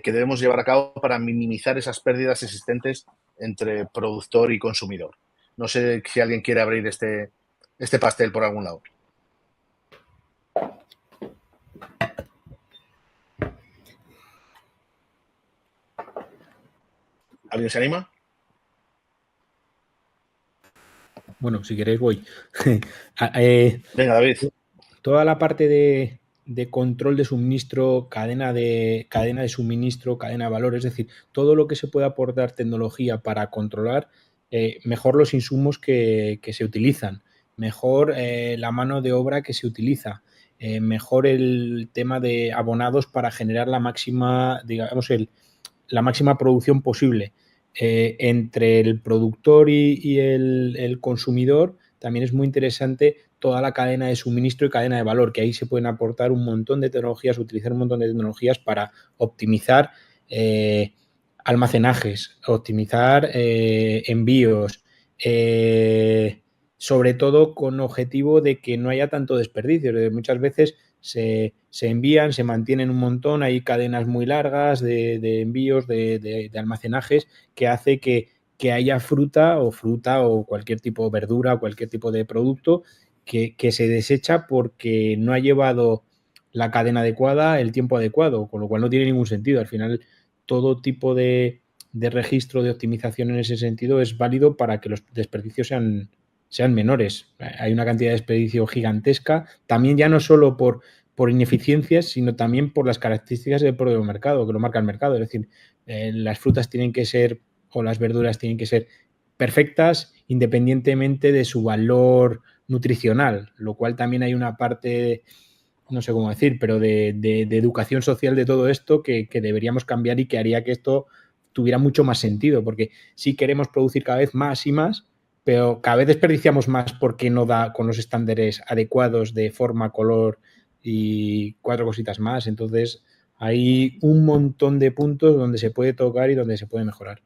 que debemos llevar a cabo para minimizar esas pérdidas existentes entre productor y consumidor. No sé si alguien quiere abrir este pastel por algún lado. ¿Alguien se anima? Bueno, si queréis voy. Venga, David. Toda la parte de control de suministro, cadena de suministro, cadena de valor, es decir, todo lo que se puede aportar tecnología para controlar mejor los insumos que se utilizan, mejor la mano de obra que se utiliza, mejor el tema de abonados para generar la máxima, digamos, la máxima producción posible. Entre el productor y el consumidor también es muy interesante toda la cadena de suministro y cadena de valor, que ahí se pueden aportar un montón de tecnologías, utilizar un montón de tecnologías para optimizar almacenajes, optimizar envíos, sobre todo con objetivo de que no haya tanto desperdicio. Muchas veces se envían, se mantienen un montón, hay cadenas muy largas de envíos, de almacenajes, que hace que haya fruta o cualquier tipo de verdura o cualquier tipo de producto que se desecha porque no ha llevado la cadena adecuada, el tiempo adecuado, con lo cual no tiene ningún sentido. Al final, todo tipo de registro, de optimización en ese sentido es válido para que los desperdicios sean menores. Hay una cantidad de desperdicio gigantesca, también ya no solo por ineficiencias, sino también por las características del propio mercado, que lo marca el mercado. Es decir, las frutas tienen que ser, o las verduras tienen que ser perfectas independientemente de su valor nutricional, lo cual también hay una parte, no sé cómo decir, pero de educación social de todo esto que deberíamos cambiar y que haría que esto tuviera mucho más sentido, porque sí queremos producir cada vez más y más, pero cada vez desperdiciamos más porque no da con los estándares adecuados de forma, color y 4 cositas más. Entonces, hay un montón de puntos donde se puede tocar y donde se puede mejorar.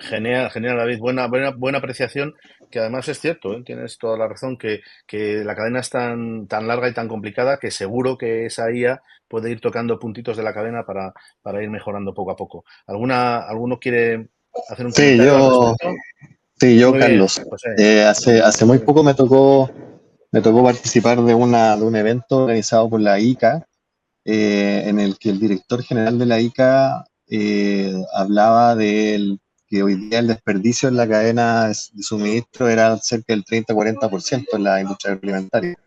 Genial, David. Buena apreciación, que además es cierto, ¿eh? Tienes toda la razón, que la cadena es tan larga y tan complicada que seguro que esa IA puede ir tocando puntitos de la cadena para ir mejorando poco a poco. ¿Alguno quiere hacer un comentario al respecto? Sí, yo, Carlos. Hace muy poco me tocó participar de un evento organizado por la ICA, en el que el director general de la ICA hablaba de que hoy día el desperdicio en la cadena de suministro era cerca del 30-40% en la industria agroalimentaria,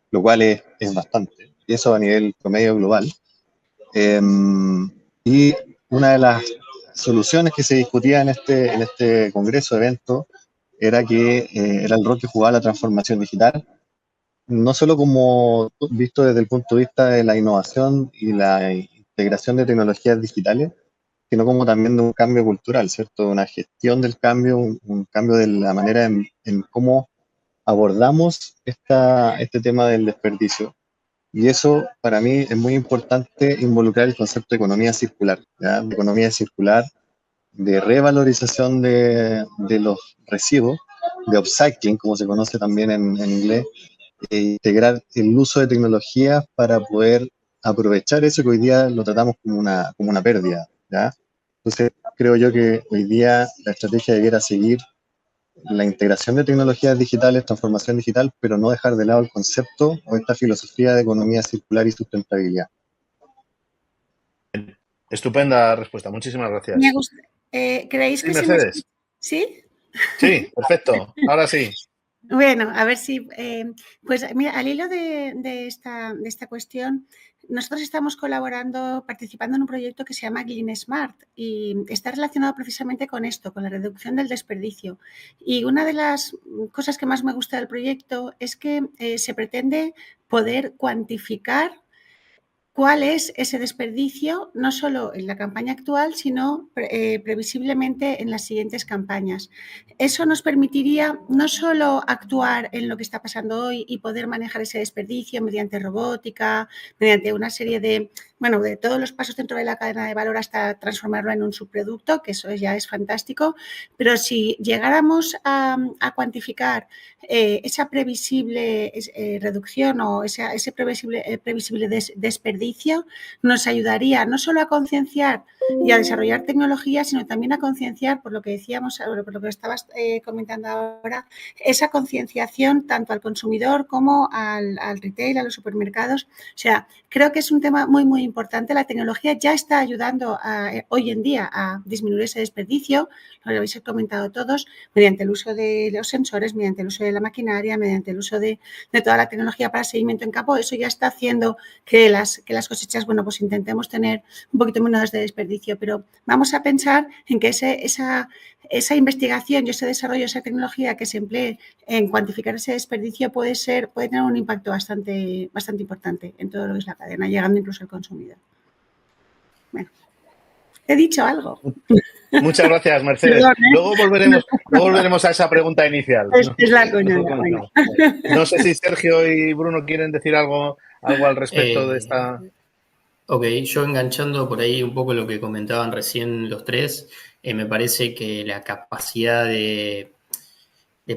lo cual es bastante, y eso a nivel promedio global. Y una de las soluciones que se discutía en este congreso, evento, era que era el rol que jugaba la transformación digital, no solo como visto desde el punto de vista de la innovación y la integración de tecnologías digitales, sino como también de un cambio cultural, ¿cierto? Una gestión del cambio, un cambio de la manera en cómo abordamos este tema del desperdicio. Y eso, para mí, es muy importante involucrar el concepto de economía circular, ¿ya? De economía circular, de revalorización de los residuos, de upcycling, como se conoce también en inglés, integrar el uso de tecnologías para poder aprovechar eso que hoy día lo tratamos como una pérdida, ¿ya? Entonces, creo yo que hoy día la estrategia debiera seguir la integración de tecnologías digitales, transformación digital, pero no dejar de lado el concepto o esta filosofía de economía circular y sustentabilidad. Estupenda respuesta, muchísimas gracias. ¿Creéis Sí, que Mercedes. ¿Sí? Sí, perfecto. Ahora sí. Bueno, a ver si, pues mira, al hilo de esta cuestión, nosotros estamos colaborando, participando en un proyecto que se llama Clean Smart y está relacionado precisamente con esto, con la reducción del desperdicio. Y una de las cosas que más me gusta del proyecto es que se pretende poder cuantificar cuál es ese desperdicio, no solo en la campaña actual, sino previsiblemente en las siguientes campañas. Eso nos permitiría no solo actuar en lo que está pasando hoy y poder manejar ese desperdicio mediante robótica, mediante una serie de todos los pasos dentro de la cadena de valor hasta transformarlo en un subproducto, que eso ya es fantástico, pero si llegáramos a cuantificar esa previsible reducción o ese previsible desperdicio, nos ayudaría no solo a concienciar y a desarrollar tecnología, sino también a concienciar, por lo que decíamos, por lo que estabas comentando ahora, esa concienciación tanto al consumidor como al retail, a los supermercados. O sea, creo que es un tema muy, muy importante. La tecnología ya está ayudando hoy en día a disminuir ese desperdicio, lo habéis comentado todos, mediante el uso de los sensores, mediante el uso de la maquinaria, mediante el uso de toda la tecnología para seguimiento en campo. Eso ya está haciendo que las cosechas, pues intentemos tener un poquito menos de desperdicio, pero vamos a pensar en que esa investigación y ese desarrollo, esa tecnología que se emplee en cuantificar ese desperdicio puede tener un impacto bastante importante en todo lo que es la cadena, llegando incluso al consumidor. Bueno, he dicho algo. Muchas gracias, Mercedes. Perdón, ¿eh? Luego volveremos a esa pregunta inicial. Es la coña. No sé si Sergio y Bruno quieren decir algo al respecto de esta... Ok, yo enganchando por ahí un poco lo que comentaban recién los tres, me parece que la capacidad de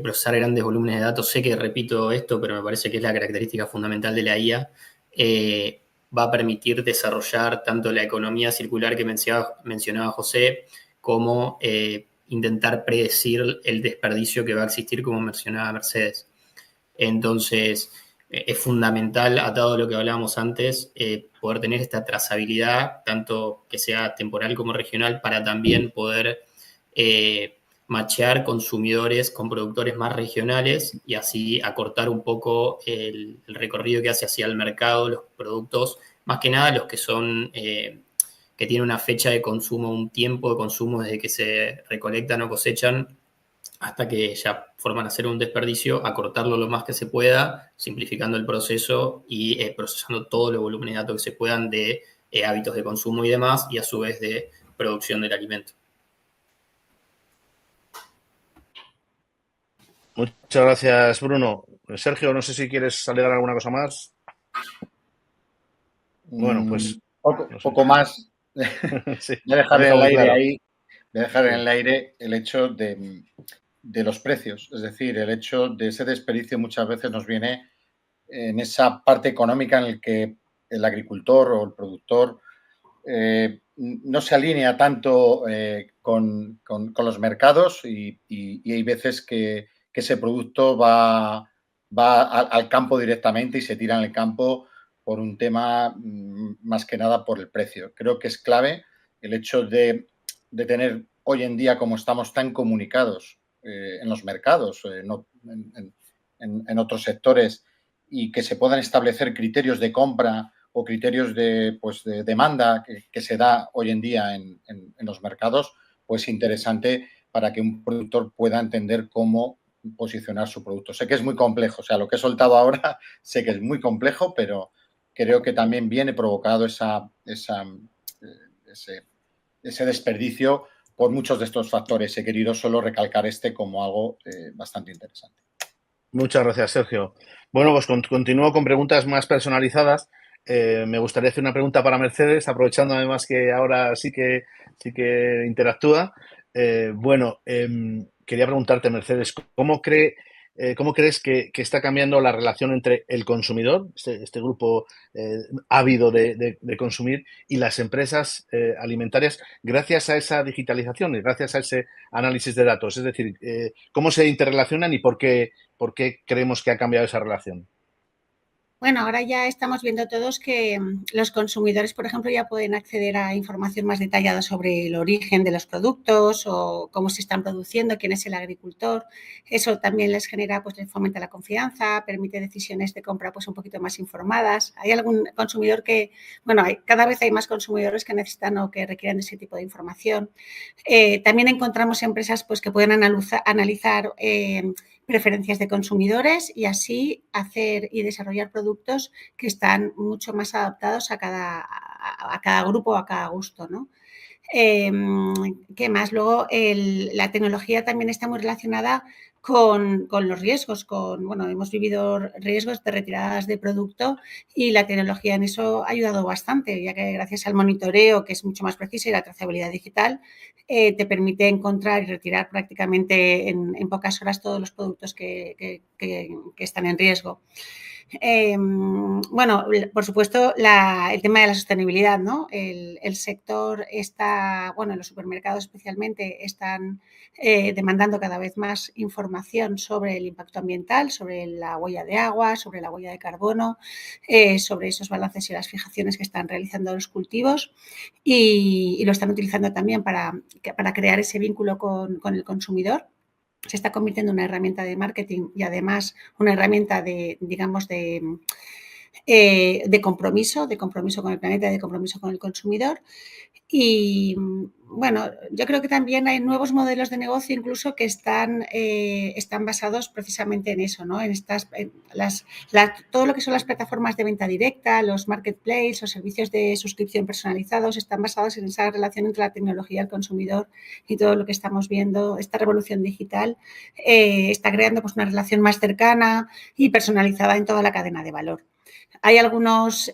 procesar grandes volúmenes de datos, sé que repito esto, pero me parece que es la característica fundamental de la IA, va a permitir desarrollar tanto la economía circular que mencionaba José, como intentar predecir el desperdicio que va a existir, como mencionaba Mercedes. Entonces, es fundamental, atado a lo que hablábamos antes, poder tener esta trazabilidad, tanto que sea temporal como regional, para también poder machear consumidores con productores más regionales y así acortar un poco el recorrido que hace hacia el mercado los productos, más que nada los que son... que tienen una fecha de consumo, un tiempo de consumo desde que se recolectan o cosechan hasta que ya forman a ser un desperdicio, acortarlo lo más que se pueda, simplificando el proceso y procesando todo el volumen de datos que se puedan de hábitos de consumo y demás, y a su vez de producción del alimento. Muchas gracias, Bruno. Sergio, no sé si quieres agregar alguna cosa más. Bueno, pues... Poco más. Sí, Voy a dejar en el aire ahí. Voy a dejar en el aire el hecho de los precios. Es decir, el hecho de ese desperdicio muchas veces nos viene en esa parte económica en la que el agricultor o el productor no se alinea tanto con los mercados y hay veces que ese producto va al campo directamente y se tira en el campo por un tema más que nada por el precio. Creo que es clave el hecho de tener hoy en día, como estamos tan comunicados en los mercados, en otros sectores, y que se puedan establecer criterios de compra o criterios de demanda que se da hoy en día en los mercados, pues interesante para que un productor pueda entender cómo posicionar su producto. Sé que es muy complejo, o sea, lo que he soltado ahora sé que es muy complejo, pero creo que también viene provocado ese desperdicio por muchos de estos factores. He querido solo recalcar como algo bastante interesante. Muchas gracias, Sergio. Bueno, pues continúo con preguntas más personalizadas. Me gustaría hacer una pregunta para Mercedes, aprovechando además que ahora sí que interactúa. Quería preguntarte, Mercedes, ¿cómo crees que está cambiando la relación entre el consumidor, este grupo ávido de consumir, y las empresas alimentarias gracias a esa digitalización y gracias a ese análisis de datos? Es decir, ¿cómo se interrelacionan y por qué creemos que ha cambiado esa relación? Bueno, ahora ya estamos viendo todos que los consumidores, por ejemplo, ya pueden acceder a información más detallada sobre el origen de los productos o cómo se están produciendo, quién es el agricultor. Eso también les genera, pues les fomenta la confianza, permite decisiones de compra pues un poquito más informadas. Hay algún consumidor que, bueno, cada vez hay más consumidores que necesitan o que requieren ese tipo de información. También encontramos empresas pues que pueden analizar preferencias de consumidores y así hacer y desarrollar productos que están mucho más adaptados a cada grupo, a cada gusto, ¿no? ¿Qué más? Luego, la tecnología también está muy relacionada con los riesgos. Bueno, hemos vivido riesgos de retiradas de producto y la tecnología en eso ha ayudado bastante, ya que gracias al monitoreo, que es mucho más preciso, y la trazabilidad digital, te permite encontrar y retirar prácticamente en pocas horas todos los productos que están en riesgo. Bueno, por supuesto, el tema de la sostenibilidad, ¿no? El sector está, bueno, los supermercados especialmente están demandando cada vez más información sobre el impacto ambiental, sobre la huella de agua, sobre la huella de carbono, sobre esos balances y las fijaciones que están realizando los cultivos y lo están utilizando también para crear ese vínculo con el consumidor. Se está convirtiendo en una herramienta de marketing y además una herramienta digamos, de compromiso con el planeta, de compromiso con el consumidor. Y bueno, yo creo que también hay nuevos modelos de negocio incluso que están basados precisamente en eso, ¿no? En todo lo que son las plataformas de venta directa, los marketplaces, los servicios de suscripción personalizados están basados en esa relación entre la tecnología y el consumidor y todo lo que estamos viendo, esta revolución digital está creando pues una relación más cercana y personalizada en toda la cadena de valor. Hay algunas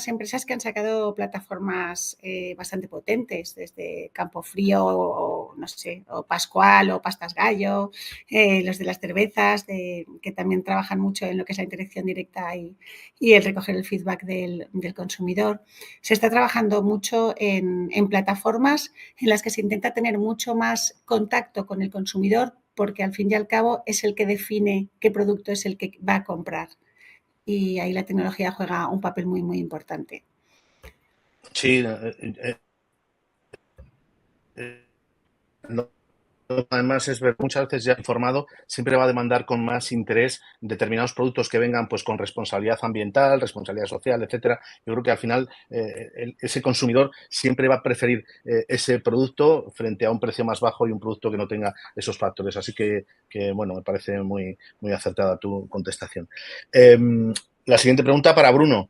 empresas que han sacado plataformas bastante potentes, desde Campofrío o, no sé, o Pascual o Pastas Gallo, los de las cervezas, que también trabajan mucho en lo que es la interacción directa y el recoger el feedback del consumidor. Se está trabajando mucho en plataformas en las que se intenta tener mucho más contacto con el consumidor, porque al fin y al cabo es el que define qué producto es el que va a comprar. Y ahí la tecnología juega un papel muy, muy importante. Sí, además es ver, muchas veces ya informado siempre va a demandar con más interés determinados productos que vengan pues con responsabilidad ambiental, responsabilidad social, etcétera. Yo creo que al final ese consumidor siempre va a preferir ese producto frente a un precio más bajo y un producto que no tenga esos factores. Así que bueno, me parece muy, muy acertada tu contestación. La siguiente pregunta para Bruno.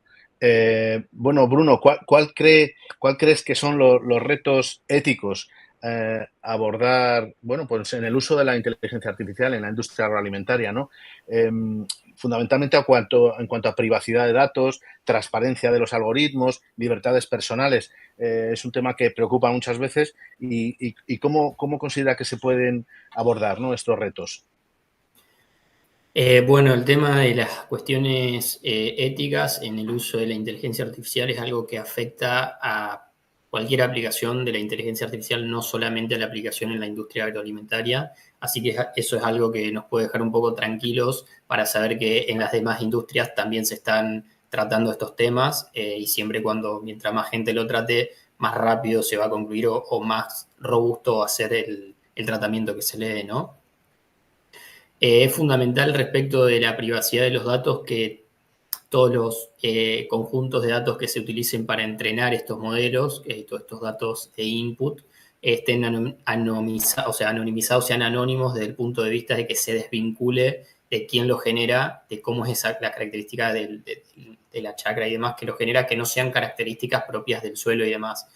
Bueno, Bruno, ¿cuál crees que son los retos éticos abordar, bueno, pues en el uso de la inteligencia artificial en la industria agroalimentaria, ¿no? Fundamentalmente en cuanto a privacidad de datos, transparencia de los algoritmos, libertades personales. Es un tema que preocupa muchas veces y ¿cómo considera que se pueden abordar, ¿no?, estos retos? Bueno, el tema de las cuestiones éticas en el uso de la inteligencia artificial es algo que afecta a cualquier aplicación de la inteligencia artificial, no solamente a la aplicación en la industria agroalimentaria. Así que eso es algo que nos puede dejar un poco tranquilos para saber que en las demás industrias también se están tratando estos temas y siempre mientras más gente lo trate, más rápido se va a concluir o más robusto va a ser el tratamiento que se le dé, ¿no? Es fundamental respecto de la privacidad de los datos que todos los conjuntos de datos que se utilicen para entrenar estos modelos, todos estos datos de input, estén anonimizados, sean anónimos desde el punto de vista de que se desvincule de quién lo genera, de cómo es la característica de la chacra y demás que lo genera, que no sean características propias del suelo y demás.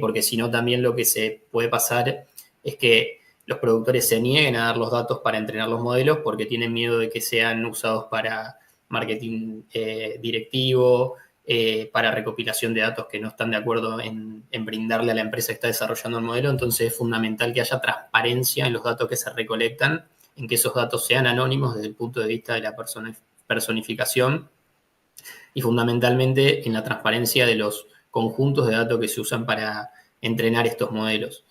Porque si no, también lo que se puede pasar es que los productores se nieguen a dar los datos para entrenar los modelos porque tienen miedo de que sean usados para marketing directivo, para recopilación de datos que no están de acuerdo en brindarle a la empresa que está desarrollando el modelo. Entonces es fundamental que haya transparencia en los datos que se recolectan, en que esos datos sean anónimos desde el punto de vista de la personificación y fundamentalmente en la transparencia de los conjuntos de datos que se usan para entrenar estos modelos.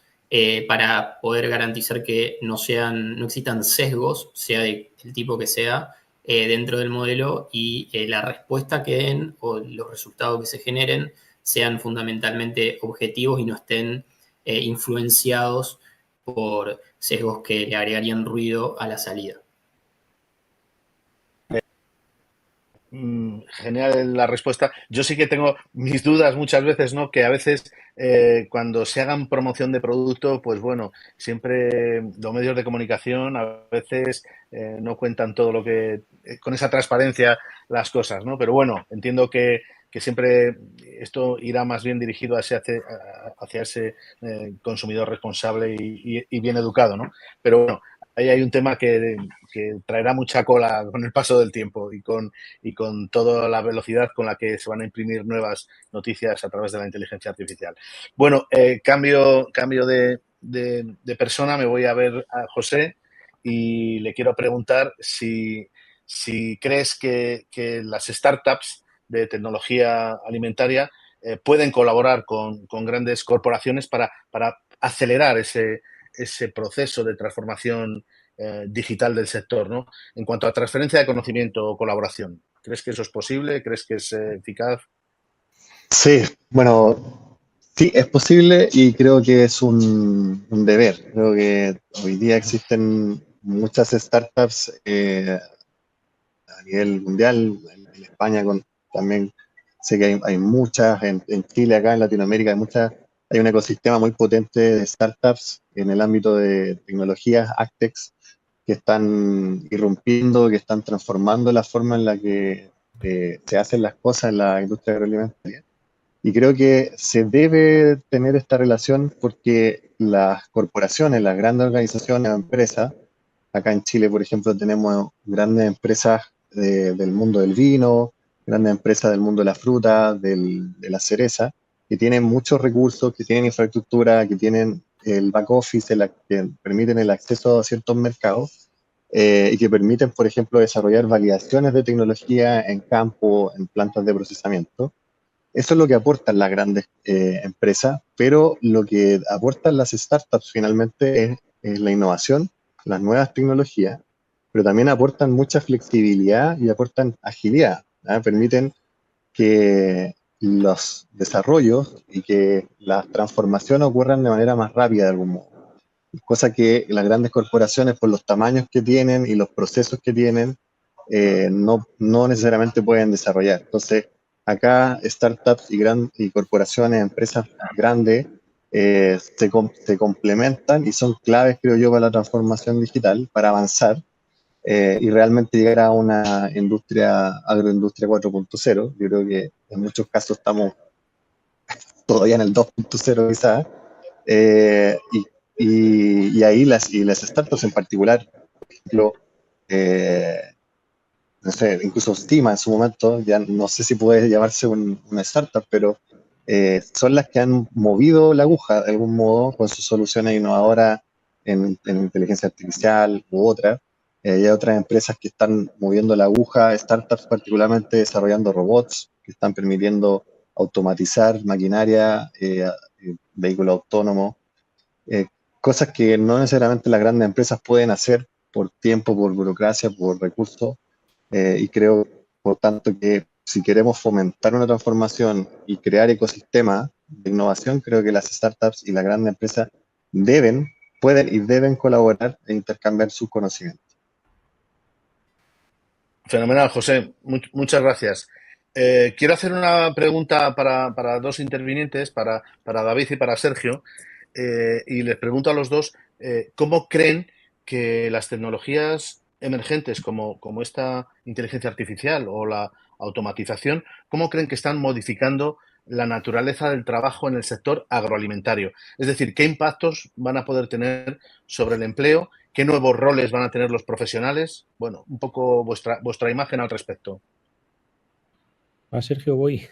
Para poder garantizar que no existan sesgos, sea del tipo que sea, dentro del modelo y la respuesta que den o los resultados que se generen sean fundamentalmente objetivos y no estén influenciados por sesgos que le agregarían ruido a la salida. Genial la respuesta. Yo sí que tengo mis dudas muchas veces, ¿no? Que a veces cuando se hagan promoción de producto, pues bueno, siempre los medios de comunicación a veces no cuentan todo lo que, con esa transparencia las cosas, ¿no? Pero bueno, entiendo que siempre esto irá más bien dirigido hacia ese consumidor responsable y bien educado, ¿no? Pero bueno, ahí hay un tema que traerá mucha cola con el paso del tiempo y con toda la velocidad con la que se van a imprimir nuevas noticias a través de la inteligencia artificial. Bueno, cambio de persona, me voy a ver a José y le quiero preguntar si crees que las startups de tecnología alimentaria pueden colaborar con grandes corporaciones para acelerar ese proceso de transformación digital del sector, ¿no? En cuanto a transferencia de conocimiento o colaboración. ¿Crees que eso es posible? ¿Crees que es eficaz? Sí, bueno, sí, es posible y creo que es un deber. Creo que hoy día existen muchas startups a nivel mundial, en España también sé que hay muchas, en Chile, acá en Latinoamérica hay muchas, hay un ecosistema muy potente de startups en el ámbito de tecnologías, Actex, que están irrumpiendo, que están transformando la forma en la que se hacen las cosas en la industria agroalimentaria. Y creo que se debe tener esta relación porque las corporaciones, las grandes organizaciones, empresas, acá en Chile, por ejemplo, tenemos grandes empresas del mundo del vino, grandes empresas del mundo de la fruta, de la cereza, que tienen muchos recursos, que tienen infraestructura, que tienen el back office, que permiten el acceso a ciertos mercados y que permiten, por ejemplo, desarrollar validaciones de tecnología en campo, en plantas de procesamiento. Eso es lo que aportan las grandes empresas, pero lo que aportan las startups finalmente es la innovación, las nuevas tecnologías, pero también aportan mucha flexibilidad y aportan agilidad. ¿Ah? Permiten que los desarrollos y que las transformaciones ocurran de manera más rápida de algún modo. Cosa que las grandes corporaciones, por los tamaños que tienen y los procesos que tienen, no necesariamente pueden desarrollar. Entonces, acá startups y corporaciones, empresas grandes, se complementan y son claves, creo yo, para la transformación digital, para avanzar y realmente llegar a una agroindustria 4.0. Yo creo que en muchos casos estamos todavía en el 2.0 quizás, y ahí las startups en particular, por ejemplo, no sé, incluso Stima en su momento, ya no sé si puede llamarse una startup, pero son las que han movido la aguja de algún modo con sus soluciones innovadoras en inteligencia artificial u otras. Hay otras empresas que están moviendo la aguja, startups particularmente desarrollando robots que están permitiendo automatizar maquinaria, vehículos autónomos, cosas que no necesariamente las grandes empresas pueden hacer por tiempo, por burocracia, por recursos. Y creo, por tanto, que si queremos fomentar una transformación y crear ecosistemas de innovación, creo que las startups y las grandes empresas pueden y deben colaborar e intercambiar sus conocimientos. Fenomenal, José. Muchas gracias. Quiero hacer una pregunta para dos intervinientes, para David y para Sergio, y les pregunto a los dos cómo creen que las tecnologías emergentes como esta inteligencia artificial o la automatización, cómo creen que están modificando la naturaleza del trabajo en el sector agroalimentario. Es decir, qué impactos van a poder tener sobre el empleo, qué nuevos roles van a tener los profesionales. Bueno, un poco vuestra imagen al respecto. A Sergio, voy.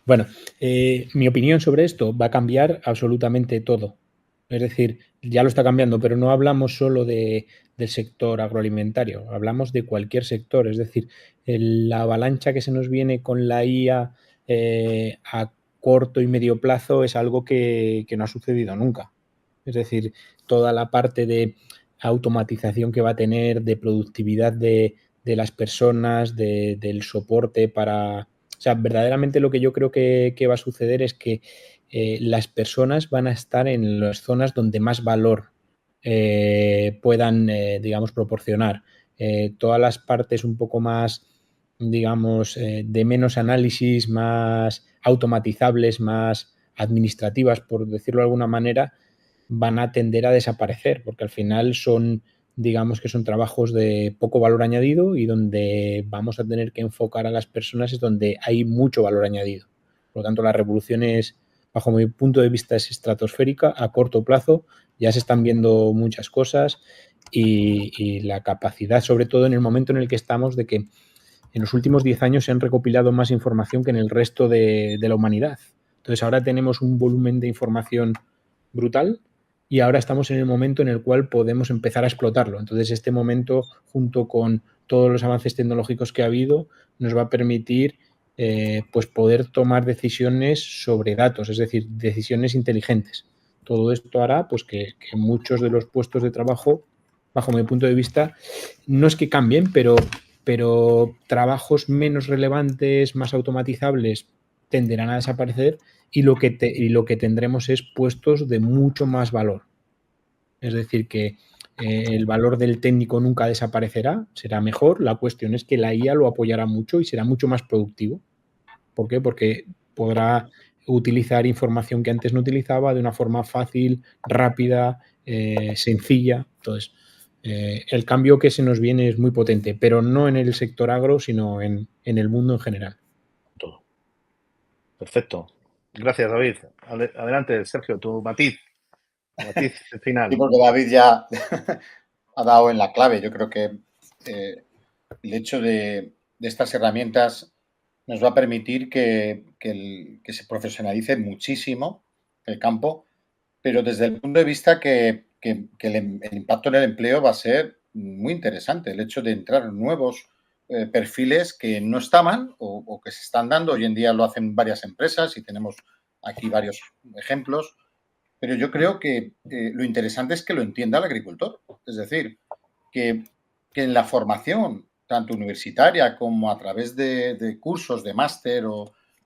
Bueno, mi opinión sobre esto va a cambiar absolutamente todo. Es decir, ya lo está cambiando, pero no hablamos solo del sector agroalimentario, hablamos de cualquier sector. Es decir, la avalancha que se nos viene con la IA a corto y medio plazo es algo que no ha sucedido nunca. Es decir, toda la parte de automatización que va a tener, de productividad de las personas, del soporte para... O sea, verdaderamente lo que yo creo que va a suceder es que las personas van a estar en las zonas donde más valor puedan, digamos, proporcionar. Todas las partes un poco más, digamos, de menos análisis, más automatizables, más administrativas, por decirlo de alguna manera, van a tender a desaparecer, porque al final son, digamos que son trabajos de poco valor añadido y donde vamos a tener que enfocar a las personas es donde hay mucho valor añadido. Por lo tanto, la revolución es, bajo mi punto de vista, es estratosférica a corto plazo. Ya se están viendo muchas cosas y la capacidad, sobre todo en el momento en el que estamos, de que en los últimos 10 años se han recopilado más información que en el resto de la humanidad. Entonces ahora tenemos un volumen de información brutal y ahora estamos en el momento en el cual podemos empezar a explotarlo. Entonces este momento, junto con todos los avances tecnológicos que ha habido, nos va a permitir pues poder tomar decisiones sobre datos, es decir, decisiones inteligentes. Todo esto hará pues que muchos de los puestos de trabajo, bajo mi punto de vista, no es que cambien, pero trabajos menos relevantes, más automatizables, tenderán a desaparecer y lo que tendremos es puestos de mucho más valor. Es decir, que el valor del técnico nunca desaparecerá, será mejor. La cuestión es que la IA lo apoyará mucho y será mucho más productivo. ¿Por qué? Porque podrá utilizar información que antes no utilizaba de una forma fácil, rápida, sencilla. Entonces, el cambio que se nos viene es muy potente, pero no en el sector agro, sino en el mundo en general. Todo. Perfecto. Gracias, David. Adelante, Sergio, tu matiz final. Sí, porque David ya ha dado en la clave. Yo creo que el hecho de estas herramientas nos va a permitir que se profesionalice muchísimo el campo, pero desde el punto de vista que el impacto en el empleo va a ser muy interesante. El hecho de entrar nuevos perfiles que no estaban o que se están dando. Hoy en día lo hacen varias empresas y tenemos aquí varios ejemplos. Pero yo creo que lo interesante es que lo entienda el agricultor. Es decir, que en la formación, tanto universitaria como a través de cursos de máster,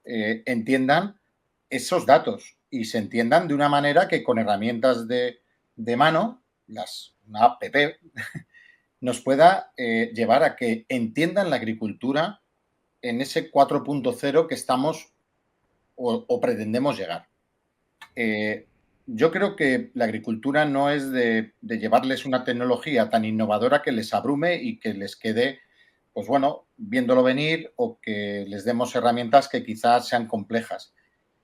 entiendan esos datos y se entiendan de una manera que con herramientas de mano, una app, nos pueda llevar a que entiendan la agricultura en ese 4.0 que estamos o pretendemos llegar. Yo creo que la agricultura no es de llevarles una tecnología tan innovadora que les abrume y que les quede, pues bueno, viéndolo venir o que les demos herramientas que quizás sean complejas,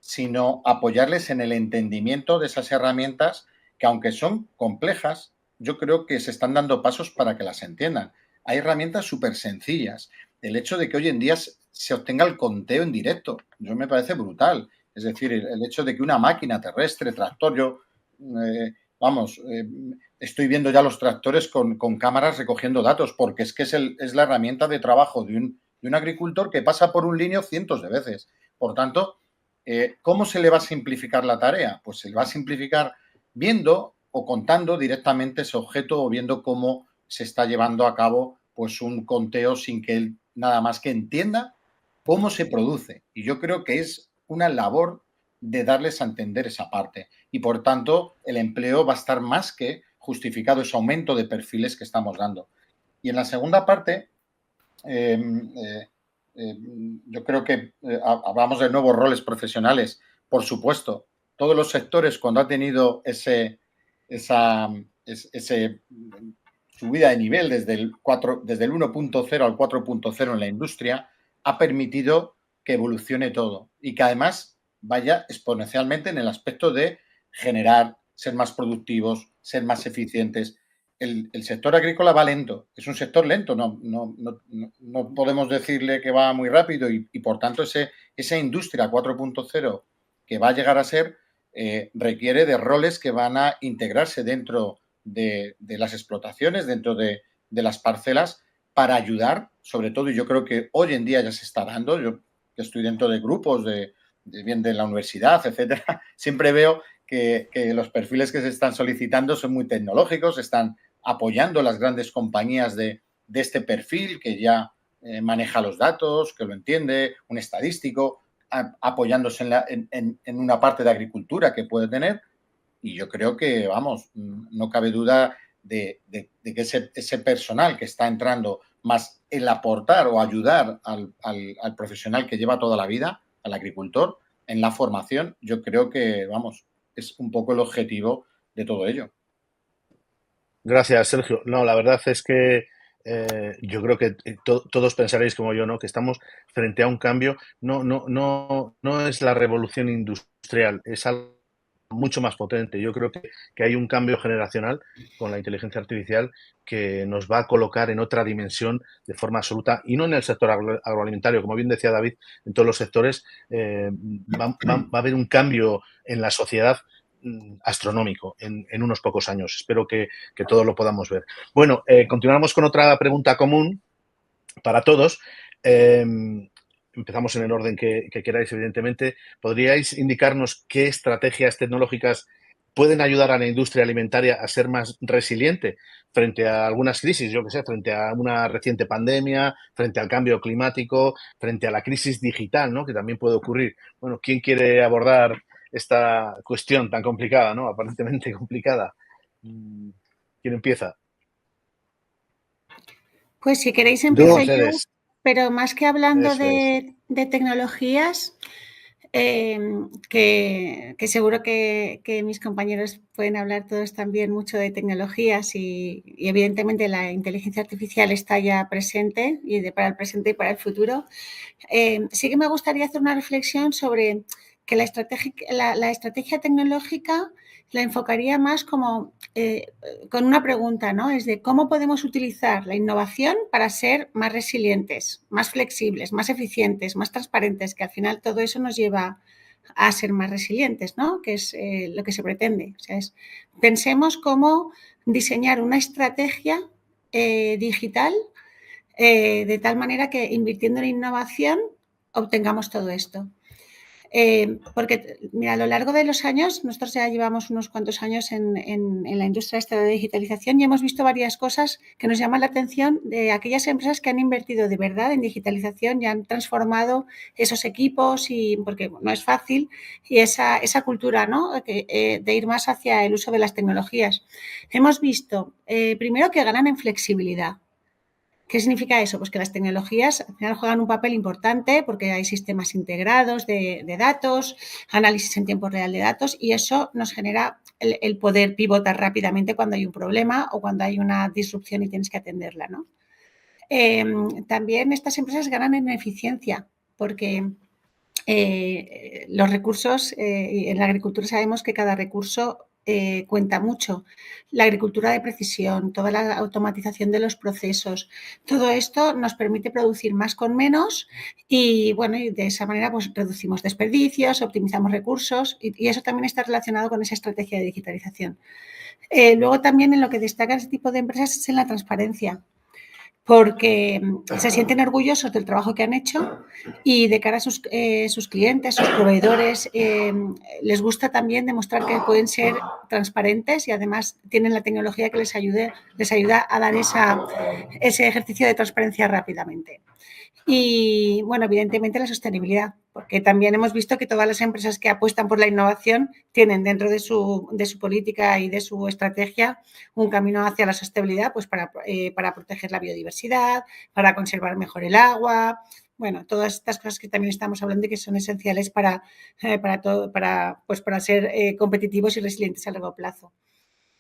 sino apoyarles en el entendimiento de esas herramientas que, aunque son complejas, yo creo que se están dando pasos para que las entiendan. Hay herramientas súper sencillas. El hecho de que hoy en día se obtenga el conteo en directo, yo me parece brutal. Es decir, el hecho de que una máquina terrestre, tractor, estoy viendo ya los tractores con cámaras recogiendo datos, porque es que es la herramienta de trabajo de un agricultor que pasa por un lineo cientos de veces. Por tanto, ¿cómo se le va a simplificar la tarea? Pues se le va a simplificar viendo o contando directamente ese objeto o viendo cómo se está llevando a cabo pues un conteo sin que él nada más que entienda cómo se produce. Y yo creo que es una labor de darles a entender esa parte. Y, por tanto, el empleo va a estar más que justificado ese aumento de perfiles que estamos dando. Y en la segunda parte, yo creo que hablamos de nuevos roles profesionales. Por supuesto, todos los sectores, cuando ha tenido esa subida de nivel desde el 1.0 al 4.0 en la industria, ha permitido que evolucione todo y que además vaya exponencialmente en el aspecto de generar, ser más productivos, ser más eficientes. El sector agrícola va lento, es un sector lento, no podemos decirle que va muy rápido y por tanto esa industria 4.0 que va a llegar a ser requiere de roles que van a integrarse dentro de las explotaciones, dentro de las parcelas, para ayudar, sobre todo, y yo creo que hoy en día ya se está dando, yo que estoy dentro de grupos de la universidad, etcétera, siempre veo que los perfiles que se están solicitando son muy tecnológicos, están apoyando las grandes compañías de este perfil que ya maneja los datos, que lo entiende, un estadístico, apoyándose en una parte de agricultura que puede tener. Y yo creo que, vamos, no cabe duda de que ese personal que está entrando, más el aportar o ayudar al profesional que lleva toda la vida, al agricultor, en la formación, yo creo que, vamos, es un poco el objetivo de todo ello. Gracias, Sergio. No, la verdad es que yo creo que todos pensaréis como yo, ¿no? Que estamos frente a un cambio. No es la revolución industrial, es algo mucho más potente. Yo creo que hay un cambio generacional con la inteligencia artificial que nos va a colocar en otra dimensión de forma absoluta, y no en el sector agroalimentario, como bien decía David, en todos los sectores va a haber un cambio en la sociedad astronómico en unos pocos años. Espero que todos lo podamos ver. Bueno, continuamos con otra pregunta común para todos. Empezamos en el orden que queráis, evidentemente. ¿Podríais indicarnos qué estrategias tecnológicas pueden ayudar a la industria alimentaria a ser más resiliente frente a algunas crisis, yo que sé, frente a una reciente pandemia, frente al cambio climático, frente a la crisis digital, ¿no? Que también puede ocurrir? Bueno, ¿quién quiere abordar esta cuestión tan complicada, ¿no? Aparentemente complicada? ¿Quién empieza? Pues si queréis empiezo yo, Mercedes. pero más que hablando de tecnologías, que seguro que mis compañeros pueden hablar todos también mucho de tecnologías y evidentemente la inteligencia artificial está ya presente para el presente y para el futuro. Sí que me gustaría hacer una reflexión sobre que la estrategia tecnológica la enfocaría más como con una pregunta, ¿no? Es de cómo podemos utilizar la innovación para ser más resilientes, más flexibles, más eficientes, más transparentes, que al final todo eso nos lleva a ser más resilientes, ¿no? Que es lo que se pretende. O sea, pensemos cómo diseñar una estrategia digital de tal manera que invirtiendo en innovación obtengamos todo esto. Porque, mira, a lo largo de los años, nosotros ya llevamos unos cuantos años en la industria esta de digitalización y hemos visto varias cosas que nos llaman la atención de aquellas empresas que han invertido de verdad en digitalización y han transformado esos equipos, porque no es fácil, y esa cultura, ¿no? de ir más hacia el uso de las tecnologías. Hemos visto, primero, que ganan en flexibilidad. ¿Qué significa eso? Pues que las tecnologías al final juegan un papel importante porque hay sistemas integrados de datos, análisis en tiempo real de datos y eso nos genera el poder pivotar rápidamente cuando hay un problema o cuando hay una disrupción y tienes que atenderla, ¿no? También estas empresas ganan en eficiencia porque los recursos, en la agricultura sabemos que cada recurso cuenta mucho. La agricultura de precisión, toda la automatización de los procesos, todo esto nos permite producir más con menos y, bueno, y de esa manera pues reducimos desperdicios, optimizamos recursos y eso también está relacionado con esa estrategia de digitalización. Luego también en lo que destaca este tipo de empresas es en la transparencia, porque se sienten orgullosos del trabajo que han hecho y de cara a sus clientes, sus proveedores, les gusta también demostrar que pueden ser transparentes y además tienen la tecnología que les ayuda a dar ese ejercicio de transparencia rápidamente. Y, bueno, evidentemente la sostenibilidad, porque también hemos visto que todas las empresas que apuestan por la innovación tienen dentro de su política y de su estrategia un camino hacia la sostenibilidad, pues para proteger la biodiversidad, para conservar mejor el agua, bueno, todas estas cosas que también estamos hablando y que son esenciales para ser competitivos y resilientes a largo plazo.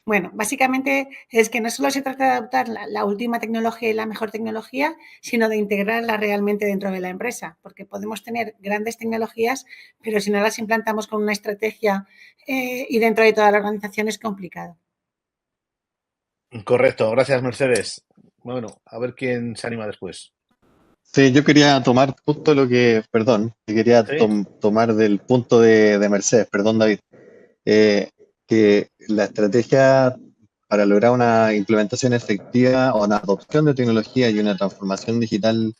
Bueno, básicamente es que no solo se trata de adoptar la última tecnología y la mejor tecnología, sino de integrarla realmente dentro de la empresa, porque podemos tener grandes tecnologías, pero si no las implantamos con una estrategia y dentro de toda la organización es complicado. Correcto, gracias, Mercedes. Bueno, a ver quién se anima después. Sí, yo quería tomar justo tomar del punto de Mercedes, perdón, David. Que la estrategia para lograr una implementación efectiva o una adopción de tecnología y una transformación digital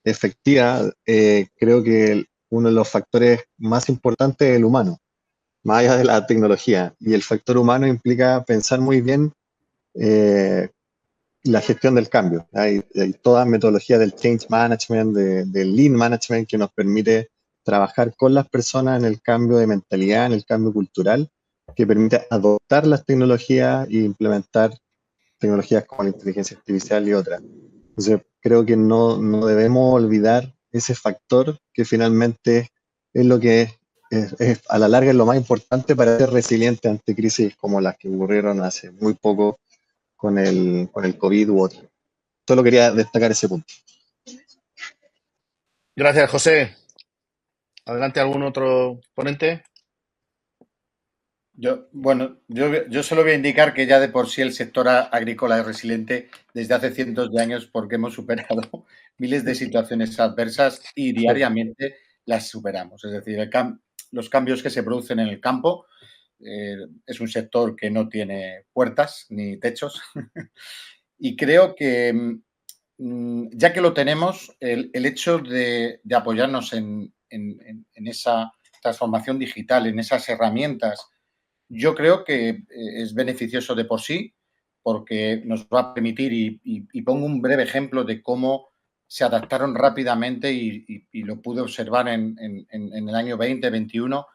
efectiva, creo que uno de los factores más importantes es el humano, más allá de la tecnología. Y el factor humano implica pensar muy bien la gestión del cambio. Hay toda metodología del change management, del lean management, que nos permite trabajar con las personas en el cambio de mentalidad, en el cambio cultural, que permite adoptar las tecnologías e implementar tecnologías como la inteligencia artificial y otras. Entonces, creo que no debemos olvidar ese factor que finalmente es lo que a la larga es lo más importante para ser resiliente ante crisis como las que ocurrieron hace muy poco con el COVID u otro. Solo quería destacar ese punto. Gracias, José. Adelante, ¿algún otro ponente? Yo solo voy a indicar que ya de por sí el sector agrícola es resiliente desde hace cientos de años, porque hemos superado miles de situaciones adversas y diariamente las superamos. Es decir, los cambios que se producen en el campo, es un sector que no tiene puertas ni techos y creo que ya que lo tenemos, el hecho de apoyarnos en esa transformación digital, en esas herramientas, yo creo que es beneficioso de por sí, porque nos va a permitir, y pongo un breve ejemplo de cómo se adaptaron rápidamente y lo pude observar en el año 2021,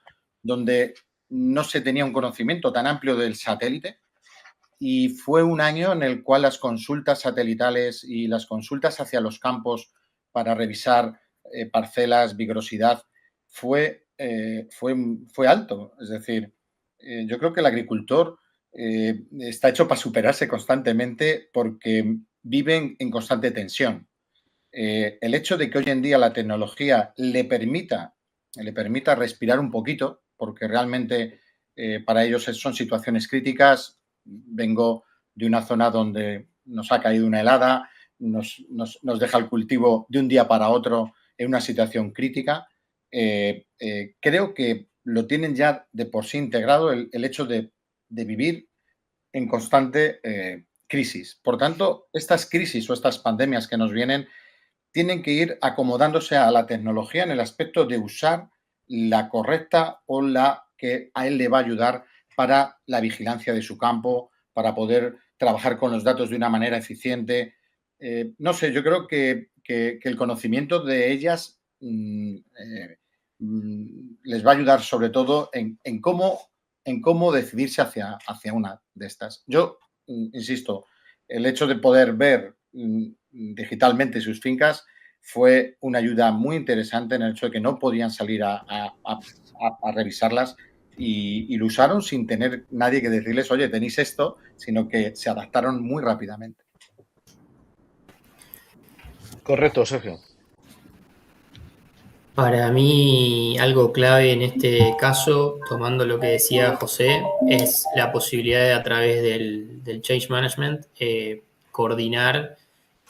donde no se tenía un conocimiento tan amplio del satélite, y fue un año en el cual las consultas satelitales y las consultas hacia los campos para revisar parcelas, vigorosidad, fue alto. Es decir, yo creo que el agricultor está hecho para superarse constantemente porque vive en constante tensión. El hecho de que hoy en día la tecnología le permita respirar un poquito, porque realmente para ellos son situaciones críticas. Vengo de una zona donde nos ha caído una helada, nos deja el cultivo de un día para otro en una situación crítica. Creo que lo tienen ya de por sí integrado el hecho de vivir en constante crisis. Por tanto, estas crisis o estas pandemias que nos vienen tienen que ir acomodándose a la tecnología en el aspecto de usar la correcta o la que a él le va a ayudar para la vigilancia de su campo, para poder trabajar con los datos de una manera eficiente. No sé, yo creo que el conocimiento de ellas les va a ayudar sobre todo en cómo decidirse hacia una de estas. Yo, insisto, el hecho de poder ver digitalmente sus fincas fue una ayuda muy interesante en el hecho de que no podían salir a revisarlas y lo usaron sin tener nadie que decirles, oye, tenéis esto, sino que se adaptaron muy rápidamente. Correcto, Sergio. Para mí, algo clave en este caso, tomando lo que decía José, es la posibilidad de, a través del change management, coordinar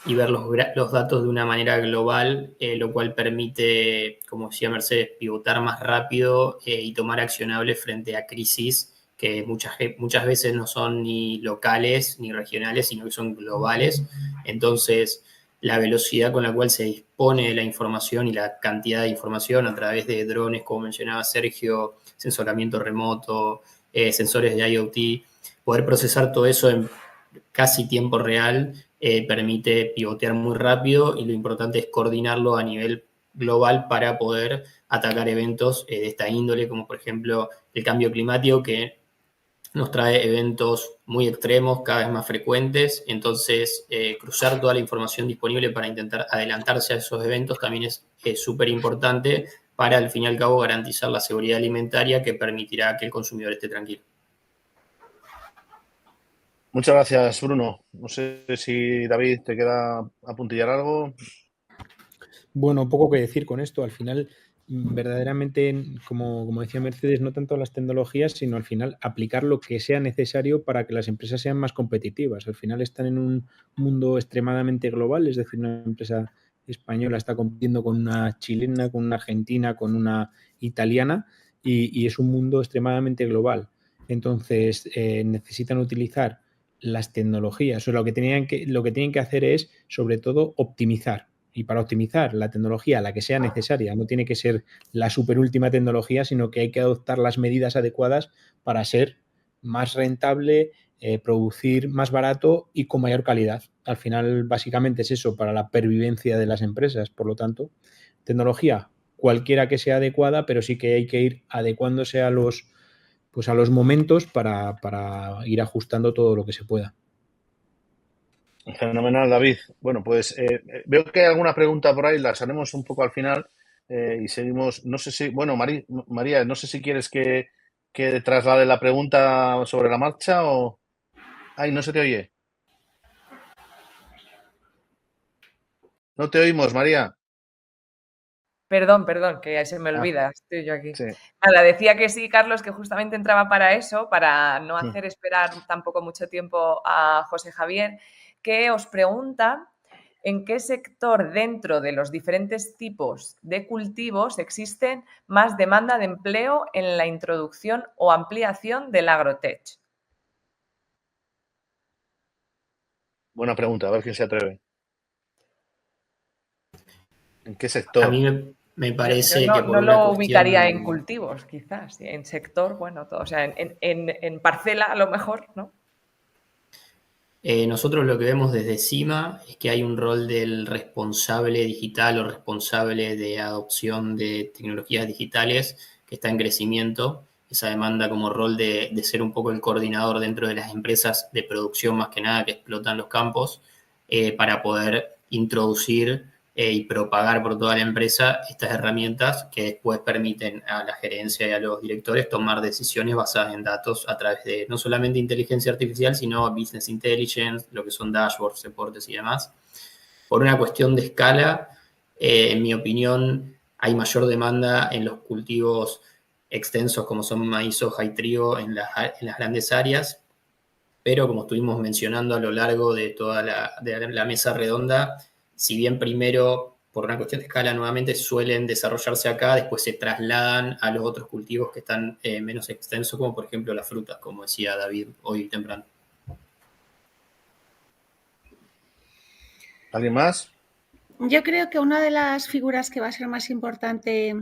y ver los datos de una manera global, lo cual permite, como decía Mercedes, pivotar más rápido y tomar accionables frente a crisis que muchas veces no son ni locales ni regionales, sino que son globales. Entonces, la velocidad con la cual se dispone de la información y la cantidad de información a través de drones, como mencionaba Sergio, sensoramiento remoto, sensores de IoT, poder procesar todo eso en casi tiempo real permite pivotear muy rápido, y lo importante es coordinarlo a nivel global para poder atacar eventos de esta índole, como por ejemplo el cambio climático, que nos trae eventos muy extremos, cada vez más frecuentes. Entonces, cruzar toda la información disponible para intentar adelantarse a esos eventos también es súper importante para, al fin y al cabo, garantizar la seguridad alimentaria que permitirá que el consumidor esté tranquilo. Muchas gracias, Bruno. No sé si, David, te queda apuntillar algo. Bueno, poco que decir con esto. Al final, verdaderamente, como decía Mercedes, no tanto las tecnologías, sino al final aplicar lo que sea necesario para que las empresas sean más competitivas. Al final están en un mundo extremadamente global, es decir, una empresa española está compitiendo con una chilena, con una argentina, con una italiana, y es un mundo extremadamente global. Entonces, necesitan utilizar las tecnologías. O lo que tienen que hacer es, sobre todo, optimizar. Y para optimizar la tecnología, la que sea necesaria, no tiene que ser la superúltima tecnología, sino que hay que adoptar las medidas adecuadas para ser más rentable, producir más barato y con mayor calidad. Al final, básicamente es eso, para la pervivencia de las empresas. Por lo tanto, tecnología, cualquiera que sea adecuada, pero sí que hay que ir adecuándose a los momentos para ir ajustando todo lo que se pueda. Fenomenal, David. Bueno, pues veo que hay alguna pregunta por ahí, las haremos un poco al final y seguimos. No sé si, bueno, María, no sé si quieres que traslade la pregunta sobre la marcha o... Ay, no se te oye. No te oímos, María. Perdón, que se me olvida, estoy yo aquí. Sí. Nada, decía que sí, Carlos, que justamente entraba para eso, para no hacer esperar tampoco mucho tiempo a José Javier, que os pregunta en qué sector dentro de los diferentes tipos de cultivos existen más demanda de empleo en la introducción o ampliación del agrotech. Buena pregunta, a ver quién se atreve. ¿En qué sector? A mí me parece yo que por no una lo cuestión... ubicaría en cultivos, quizás, en sector, bueno, todo, o sea, en parcela a lo mejor, ¿no? Nosotros lo que vemos desde CIMA es que hay un rol del responsable digital o responsable de adopción de tecnologías digitales que está en crecimiento. Esa demanda como rol de ser un poco el coordinador dentro de las empresas de producción más que nada que explotan los campos para poder introducir y propagar por toda la empresa estas herramientas que después permiten a la gerencia y a los directores tomar decisiones basadas en datos a través de no solamente inteligencia artificial, sino business intelligence, lo que son dashboards, reportes y demás. Por una cuestión de escala, en mi opinión, hay mayor demanda en los cultivos extensos como son maíz, soja y trigo en las grandes áreas, pero como estuvimos mencionando a lo largo de toda la mesa redonda, si bien primero, por una cuestión de escala nuevamente, suelen desarrollarse acá, después se trasladan a los otros cultivos que están menos extensos, como por ejemplo las frutas, como decía David hoy temprano. ¿Alguien más? Yo creo que una de las figuras que va a ser más importante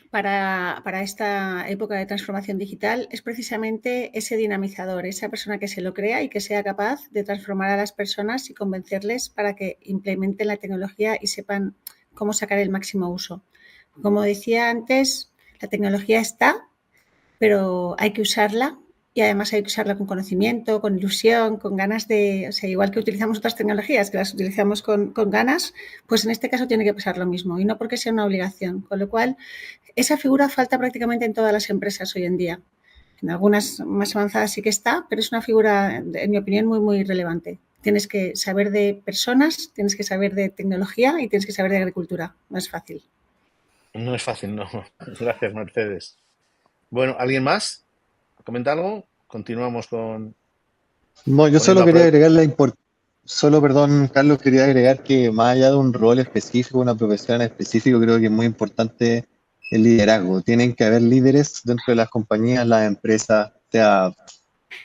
para esta época de transformación digital es precisamente ese dinamizador, esa persona que se lo crea y que sea capaz de transformar a las personas y convencerles para que implementen la tecnología y sepan cómo sacar el máximo uso. Como decía antes, la tecnología está, pero hay que usarla y además hay que usarla con conocimiento, con ilusión, con ganas de, o sea, igual que utilizamos otras tecnologías, que las utilizamos con ganas, pues en este caso tiene que pasar lo mismo y no porque sea una obligación. Con lo cual, esa figura falta prácticamente en todas las empresas hoy en día. En algunas más avanzadas sí que está, pero es una figura, en mi opinión, muy, muy relevante. Tienes que saber de personas, tienes que saber de tecnología y tienes que saber de agricultura. No es fácil. No es fácil, no. Gracias, Mercedes. Bueno, ¿alguien más? ¿Comenta algo? Continuamos con... No, yo solo quería agregar perdón, Carlos, quería agregar que más allá de un rol específico, una profesión específica, creo que es muy importante el liderazgo. Tienen que haber líderes dentro de las compañías, las empresas, sea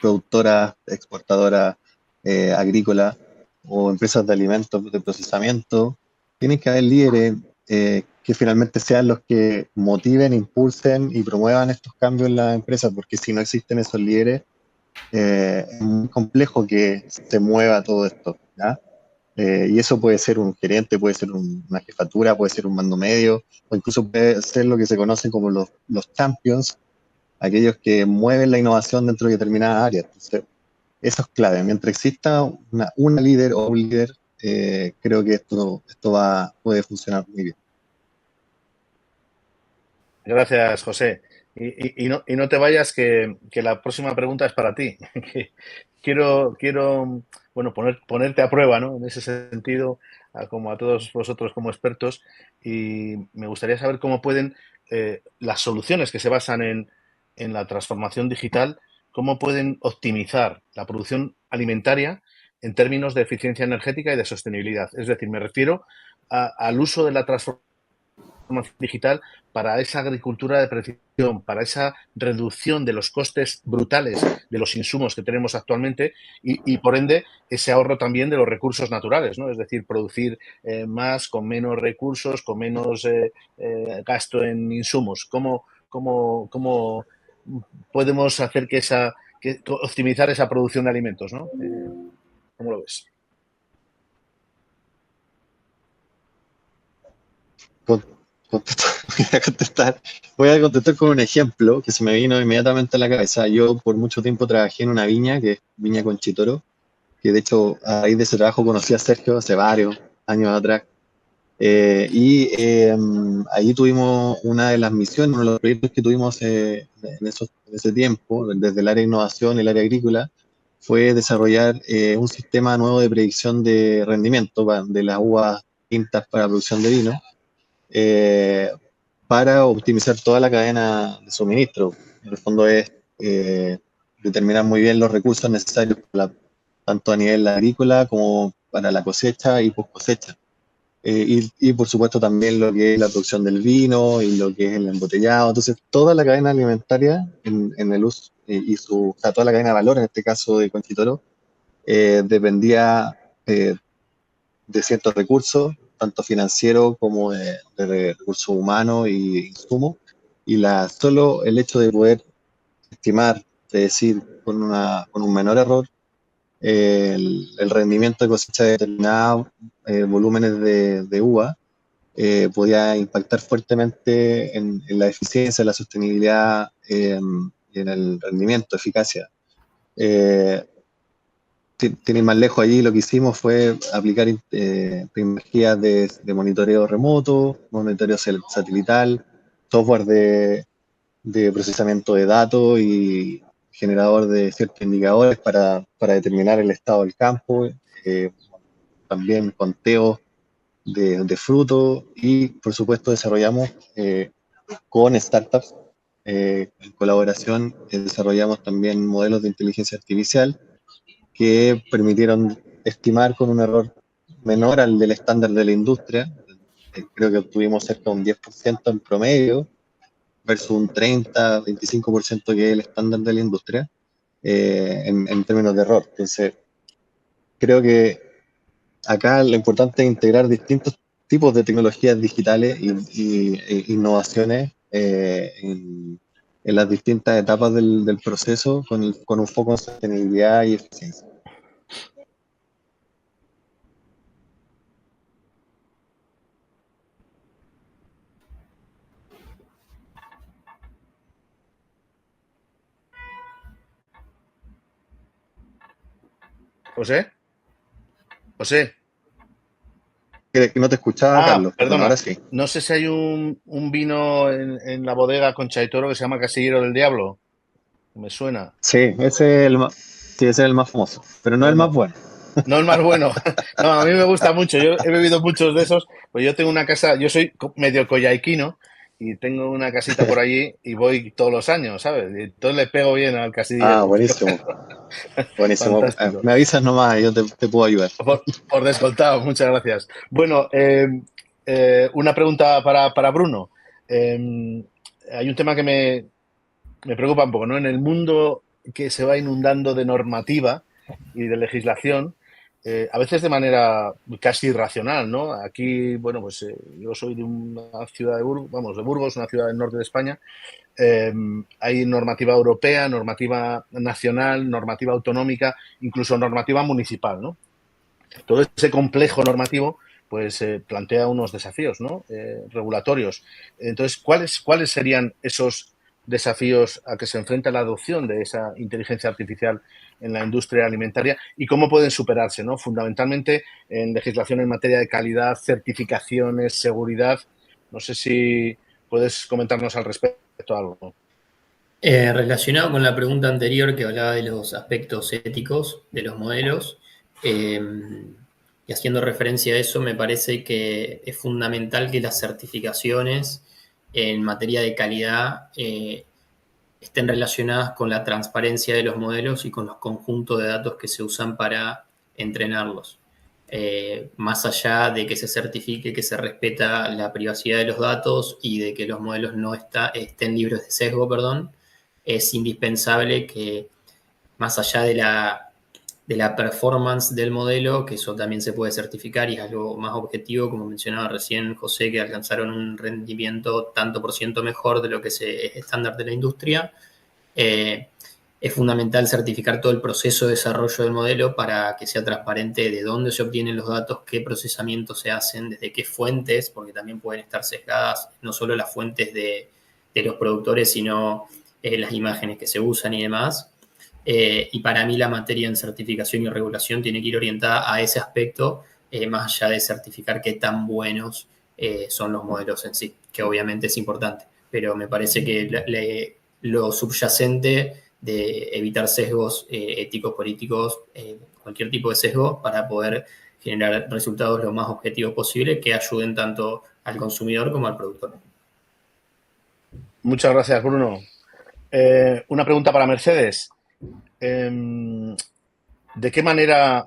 productoras, exportadoras, agrícolas o empresas de alimentos, de procesamiento. Tienen que haber líderes que finalmente sean los que motiven, impulsen y promuevan estos cambios en las empresas, porque si no existen esos líderes, es muy complejo que se mueva todo esto, ¿ya? Y eso puede ser un gerente, puede ser una jefatura, puede ser un mando medio, o incluso puede ser lo que se conoce como los champions, aquellos que mueven la innovación dentro de determinadas áreas. Entonces, eso es clave. Mientras exista una líder o un líder, creo que esto puede funcionar muy bien. Gracias, José. Y no te vayas, que la próxima pregunta es para ti. Quiero bueno, ponerte a prueba, ¿no? En ese sentido, como a todos vosotros como expertos, y me gustaría saber cómo pueden las soluciones que se basan en la transformación digital, cómo pueden optimizar la producción alimentaria en términos de eficiencia energética y de sostenibilidad. Es decir, me refiero al uso de la transformación digital para esa agricultura de precisión, para esa reducción de los costes brutales de los insumos que tenemos actualmente y por ende, ese ahorro también de los recursos naturales, ¿no? Es decir, producir más con menos recursos, con menos gasto en insumos. ¿Cómo podemos hacer que optimizar esa producción de alimentos, ¿no? ¿Cómo lo ves? Voy a contestar con un ejemplo que se me vino inmediatamente a la cabeza. Yo por mucho tiempo trabajé en una viña, que es Viña Conchitoro, que de hecho a raíz de ese trabajo conocí a Sergio hace varios años atrás. Ahí tuvimos una de las misiones, uno de los proyectos que tuvimos en ese tiempo, desde el área de innovación y el área agrícola, fue desarrollar un sistema nuevo de predicción de rendimiento de las uvas tintas para producción de vino, para optimizar toda la cadena de suministro. En el fondo es determinar muy bien los recursos necesarios tanto a nivel agrícola como para la cosecha y post cosecha. Y por supuesto también lo que es la producción del vino y lo que es el embotellado. Entonces, toda la cadena alimentaria en el uso o sea, toda la cadena de valor, en este caso de Conchitoro, dependía de ciertos recursos, tanto financieros como de recursos humanos y insumos. Y solo el hecho de poder estimar, predecir con un menor error el rendimiento de cosecha de determinados volúmenes de uva, podía impactar fuertemente en la eficiencia, la sostenibilidad y en el rendimiento, eficacia. Tiene más lejos allí, lo que hicimos fue aplicar tecnologías de monitoreo remoto, monitoreo satelital, software de procesamiento de datos y generador de ciertos indicadores para determinar el estado del campo, también conteo de frutos y, por supuesto, desarrollamos con startups, en colaboración, desarrollamos también modelos de inteligencia artificial que permitieron estimar con un error menor al del estándar de la industria. Creo que obtuvimos cerca de un 10% en promedio, versus un 30-25% que es el estándar de la industria, en términos de error. Entonces, creo que acá lo importante es integrar distintos tipos de tecnologías digitales e innovaciones en las distintas etapas del proceso con un foco en sostenibilidad y eficiencia. ¿José? ¿José? Que no te escuchaba, Carlos. Perdona. Ahora sí. No sé si hay un vino en la bodega Conchitoro que se llama Casillero del Diablo. Me suena. Sí, ese es el más famoso, pero no el más bueno. No el más bueno. No, a mí me gusta mucho. Yo he bebido muchos de esos. Pues yo tengo una casa, yo soy medio coyhaiquino y tengo una casita por allí y voy todos los años, ¿sabes? Y entonces le pego bien al casillero. Buenísimo. Buenísimo. Fantástico. Me avisas nomás y yo te puedo ayudar. Por descontado, muchas gracias. Bueno, una pregunta para Bruno. Hay un tema que me preocupa un poco, ¿no? En el mundo que se va inundando de normativa y de legislación, a veces de manera casi irracional, ¿no? Aquí, bueno, pues yo soy de una ciudad de Burgos, una ciudad del norte de España. Hay normativa europea, normativa nacional, normativa autonómica, incluso normativa municipal, ¿no? Todo ese complejo normativo pues plantea unos desafíos, ¿no? Regulatorios. Entonces, ¿cuáles serían esos desafíos a que se enfrenta la adopción de esa inteligencia artificial en la industria alimentaria y cómo pueden superarse, ¿no? Fundamentalmente en legislación en materia de calidad, certificaciones, seguridad. No sé si puedes comentarnos al respecto algo. Relacionado con la pregunta anterior que hablaba de los aspectos éticos de los modelos, y haciendo referencia a eso, me parece que es fundamental que las certificaciones en materia de calidad estén relacionadas con la transparencia de los modelos y con los conjuntos de datos que se usan para entrenarlos. Más allá de que se certifique que se respeta la privacidad de los datos y de que los modelos no estén libres de sesgo, es indispensable que, más allá de la performance del modelo, que eso también se puede certificar y es algo más objetivo, como mencionaba recién José, que alcanzaron un rendimiento tanto por ciento mejor de lo que es estándar de la industria, es fundamental certificar todo el proceso de desarrollo del modelo para que sea transparente de dónde se obtienen los datos, qué procesamientos se hacen, desde qué fuentes, porque también pueden estar sesgadas no solo las fuentes de los productores, sino las imágenes que se usan y demás. Y para mí la materia en certificación y regulación tiene que ir orientada a ese aspecto, más allá de certificar qué tan buenos son los modelos en sí, que obviamente es importante. Pero me parece que lo subyacente de evitar sesgos éticos, políticos, cualquier tipo de sesgo, para poder generar resultados lo más objetivos posible que ayuden tanto al consumidor como al productor. Muchas gracias, Bruno. Una pregunta para Mercedes. ¿De qué manera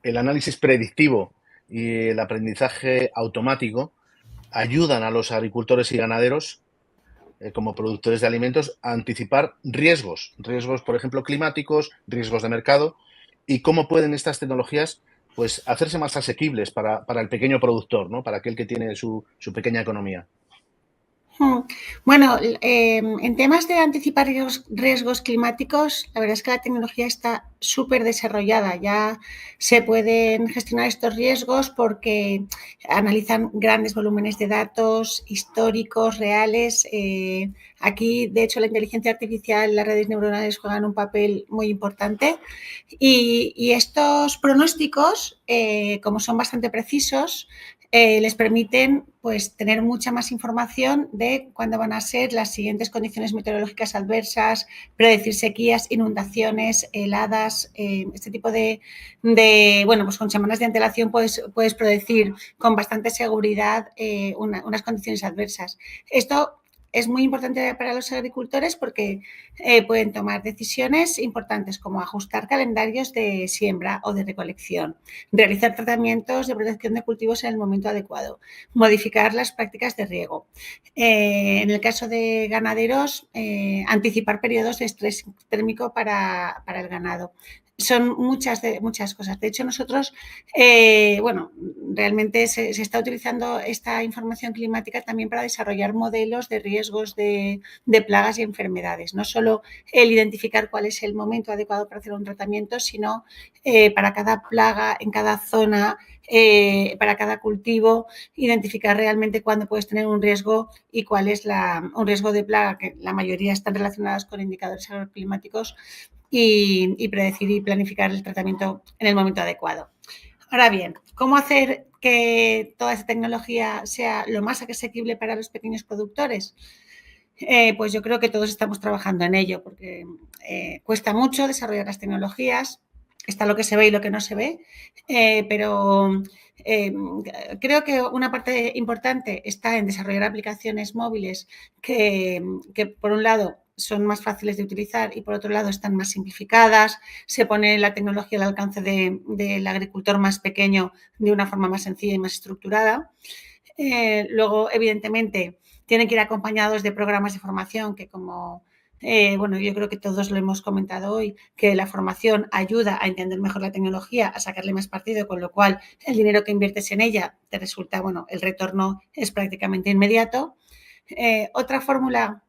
el análisis predictivo y el aprendizaje automático ayudan a los agricultores y ganaderos como productores de alimentos a anticipar riesgos, por ejemplo, climáticos, riesgos de mercado, y cómo pueden estas tecnologías pues hacerse más asequibles para el pequeño productor, ¿no? Para aquel que tiene su pequeña economía? Bueno, en temas de anticipar riesgos climáticos, la verdad es que la tecnología está súper desarrollada. Ya se pueden gestionar estos riesgos porque analizan grandes volúmenes de datos históricos, reales. Aquí, de hecho, la inteligencia artificial, las redes neuronales juegan un papel muy importante. Y estos pronósticos, como son bastante precisos, les permiten pues, tener mucha más información de cuándo van a ser las siguientes condiciones meteorológicas adversas, predecir sequías, inundaciones, heladas, este tipo bueno, pues con semanas de antelación puedes predecir con bastante seguridad unas condiciones adversas. Esto es muy importante para los agricultores porque pueden tomar decisiones importantes como ajustar calendarios de siembra o de recolección, realizar tratamientos de protección de cultivos en el momento adecuado, modificar las prácticas de riego. En el caso de ganaderos, anticipar periodos de estrés térmico para el ganado. Son muchas cosas. De hecho, nosotros, bueno, realmente se está utilizando esta información climática también para desarrollar modelos de riesgos de plagas y enfermedades. No solo el identificar cuál es el momento adecuado para hacer un tratamiento, sino para cada plaga, en cada zona, para cada cultivo, identificar realmente cuándo puedes tener un riesgo y cuál es un riesgo de plaga, que la mayoría están relacionadas con indicadores agroclimáticos, y predecir y planificar el tratamiento en el momento adecuado. Ahora bien, ¿cómo hacer que toda esa tecnología sea lo más asequible para los pequeños productores? Pues yo creo que todos estamos trabajando en ello, porque cuesta mucho desarrollar las tecnologías, está lo que se ve y lo que no se ve, pero creo que una parte importante está en desarrollar aplicaciones móviles que por un lado son más fáciles de utilizar y por otro lado están más simplificadas, se pone la tecnología al alcance del agricultor más pequeño de una forma más sencilla y más estructurada. Luego, evidentemente, tienen que ir acompañados de programas de formación que como, bueno, yo creo que todos lo hemos comentado hoy, que la formación ayuda a entender mejor la tecnología, a sacarle más partido, con lo cual el dinero que inviertes en ella te resulta, bueno, el retorno es prácticamente inmediato. Otra fórmula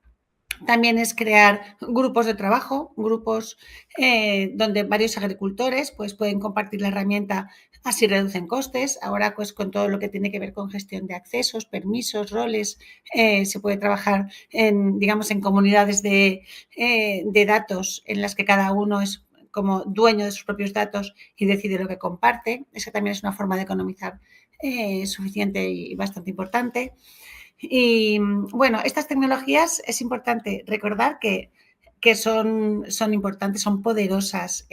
también es crear grupos de trabajo, grupos donde varios agricultores pues, pueden compartir la herramienta, así reducen costes. Ahora, pues con todo lo que tiene que ver con gestión de accesos, permisos, roles, se puede trabajar digamos, en comunidades de datos en las que cada uno es como dueño de sus propios datos y decide lo que comparte. Esa también es una forma de economizar suficiente y bastante importante. Y bueno, estas tecnologías es importante recordar que son importantes, son poderosas,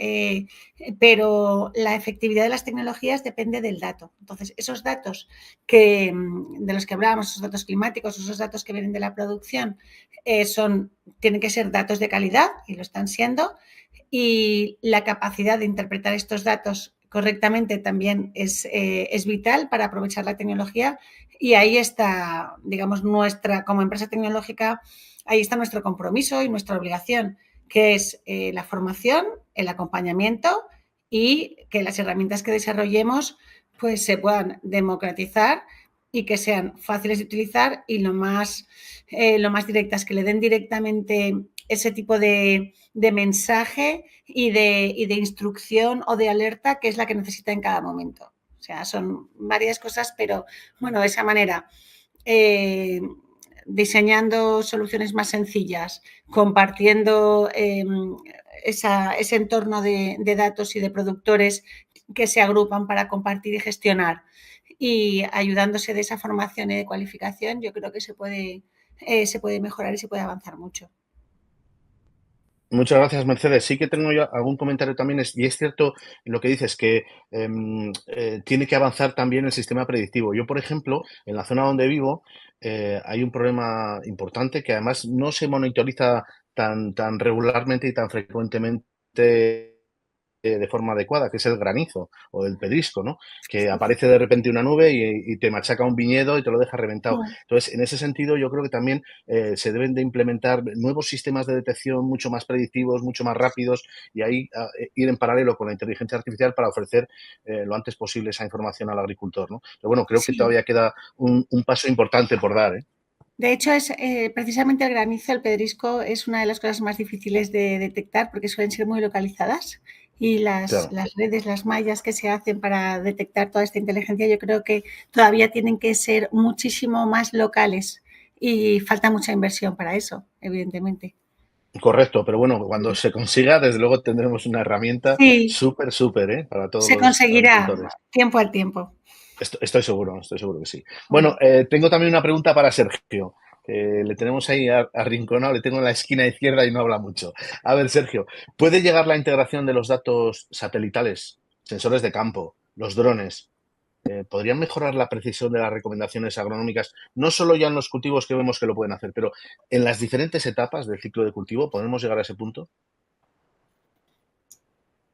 pero la efectividad de las tecnologías depende del dato. Entonces, esos datos de los que hablábamos, esos datos climáticos, esos datos que vienen de la producción, tienen que ser datos de calidad y lo están siendo, y la capacidad de interpretar estos datos correctamente también es vital para aprovechar la tecnología, y ahí está, digamos, como empresa tecnológica, ahí está nuestro compromiso y nuestra obligación, que es la formación, el acompañamiento y que las herramientas que desarrollemos pues se puedan democratizar y que sean fáciles de utilizar y lo más directas, que le den directamente ese tipo de mensaje y de instrucción o de alerta que es la que necesita en cada momento. O sea, son varias cosas, pero bueno, de esa manera, diseñando soluciones más sencillas, compartiendo ese entorno de datos y de productores que se agrupan para compartir y gestionar, y ayudándose de esa formación y de cualificación, yo creo que se puede mejorar y se puede avanzar mucho. Muchas gracias, Mercedes. Sí que tengo yo algún comentario también, y es cierto lo que dices, que tiene que avanzar también el sistema predictivo. Yo, por ejemplo, en la zona donde vivo, hay un problema importante que además no se monitoriza tan regularmente y tan frecuentemente de forma adecuada, que es el granizo o el pedrisco, ¿no? Que aparece de repente una nube y te machaca un viñedo y te lo deja reventado. Entonces, en ese sentido, yo creo que también se deben de implementar nuevos sistemas de detección mucho más predictivos, mucho más rápidos, y ahí ir en paralelo con la inteligencia artificial para ofrecer lo antes posible esa información al agricultor, ¿no? Pero bueno, creo que todavía queda un paso importante por dar, ¿eh? De hecho, es precisamente el granizo, el pedrisco, es una de las cosas más difíciles de detectar porque suelen ser muy localizadas, y las redes, las mallas que se hacen para detectar toda esta inteligencia, yo creo que todavía tienen que ser muchísimo más locales y falta mucha inversión para eso, evidentemente. Correcto, pero bueno, cuando se consiga, desde luego tendremos una herramienta súper, para todos se los conseguirá agricultores. tiempo al tiempo. Estoy seguro que sí. Bueno, tengo también una pregunta para Sergio, que le tenemos ahí arrinconado, le tengo en la esquina izquierda y no habla mucho. A ver, Sergio, ¿puede llegar la integración de los datos satelitales, sensores de campo, los drones? ¿Podrían mejorar la precisión de las recomendaciones agronómicas, no solo ya en los cultivos que vemos que lo pueden hacer, pero en las diferentes etapas del ciclo de cultivo? ¿Podemos llegar a ese punto?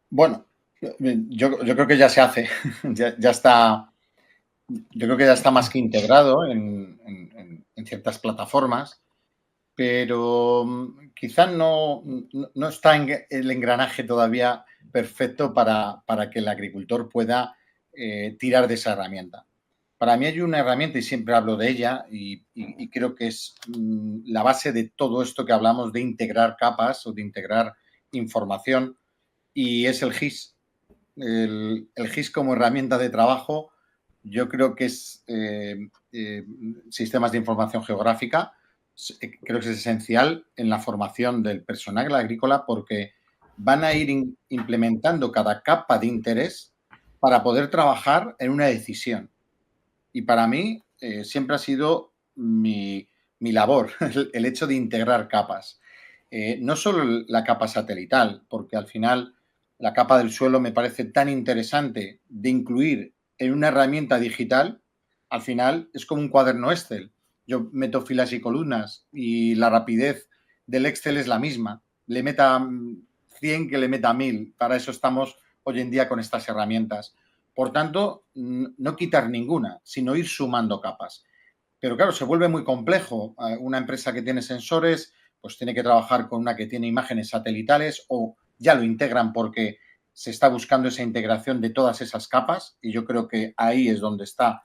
Bueno, yo creo que ya se hace, ya está. Yo creo que ya está más que integrado en ciertas plataformas, pero quizá no está en el engranaje todavía perfecto para que el agricultor pueda tirar de esa herramienta. Para mí hay una herramienta, y siempre hablo de ella, y creo que es la base de todo esto que hablamos de integrar capas o de integrar información, y es el GIS. El GIS como herramienta de trabajo, yo creo que es sistemas de información geográfica, creo que es esencial en la formación del personal agrícola, porque van a ir implementando cada capa de interés para poder trabajar en una decisión. Y para mí siempre ha sido mi labor el hecho de integrar capas. No solo la capa satelital, porque al final la capa del suelo me parece tan interesante de incluir en una herramienta digital. Al final es como un cuaderno Excel. Yo meto filas y columnas y la rapidez del Excel es la misma. Le meta 100 que le meta 1000. Para eso estamos hoy en día con estas herramientas. Por tanto, no quitar ninguna, sino ir sumando capas. Pero claro, se vuelve muy complejo. Una empresa que tiene sensores, pues tiene que trabajar con una que tiene imágenes satelitales, o ya lo integran porque se está buscando esa integración de todas esas capas, y yo creo que ahí es donde está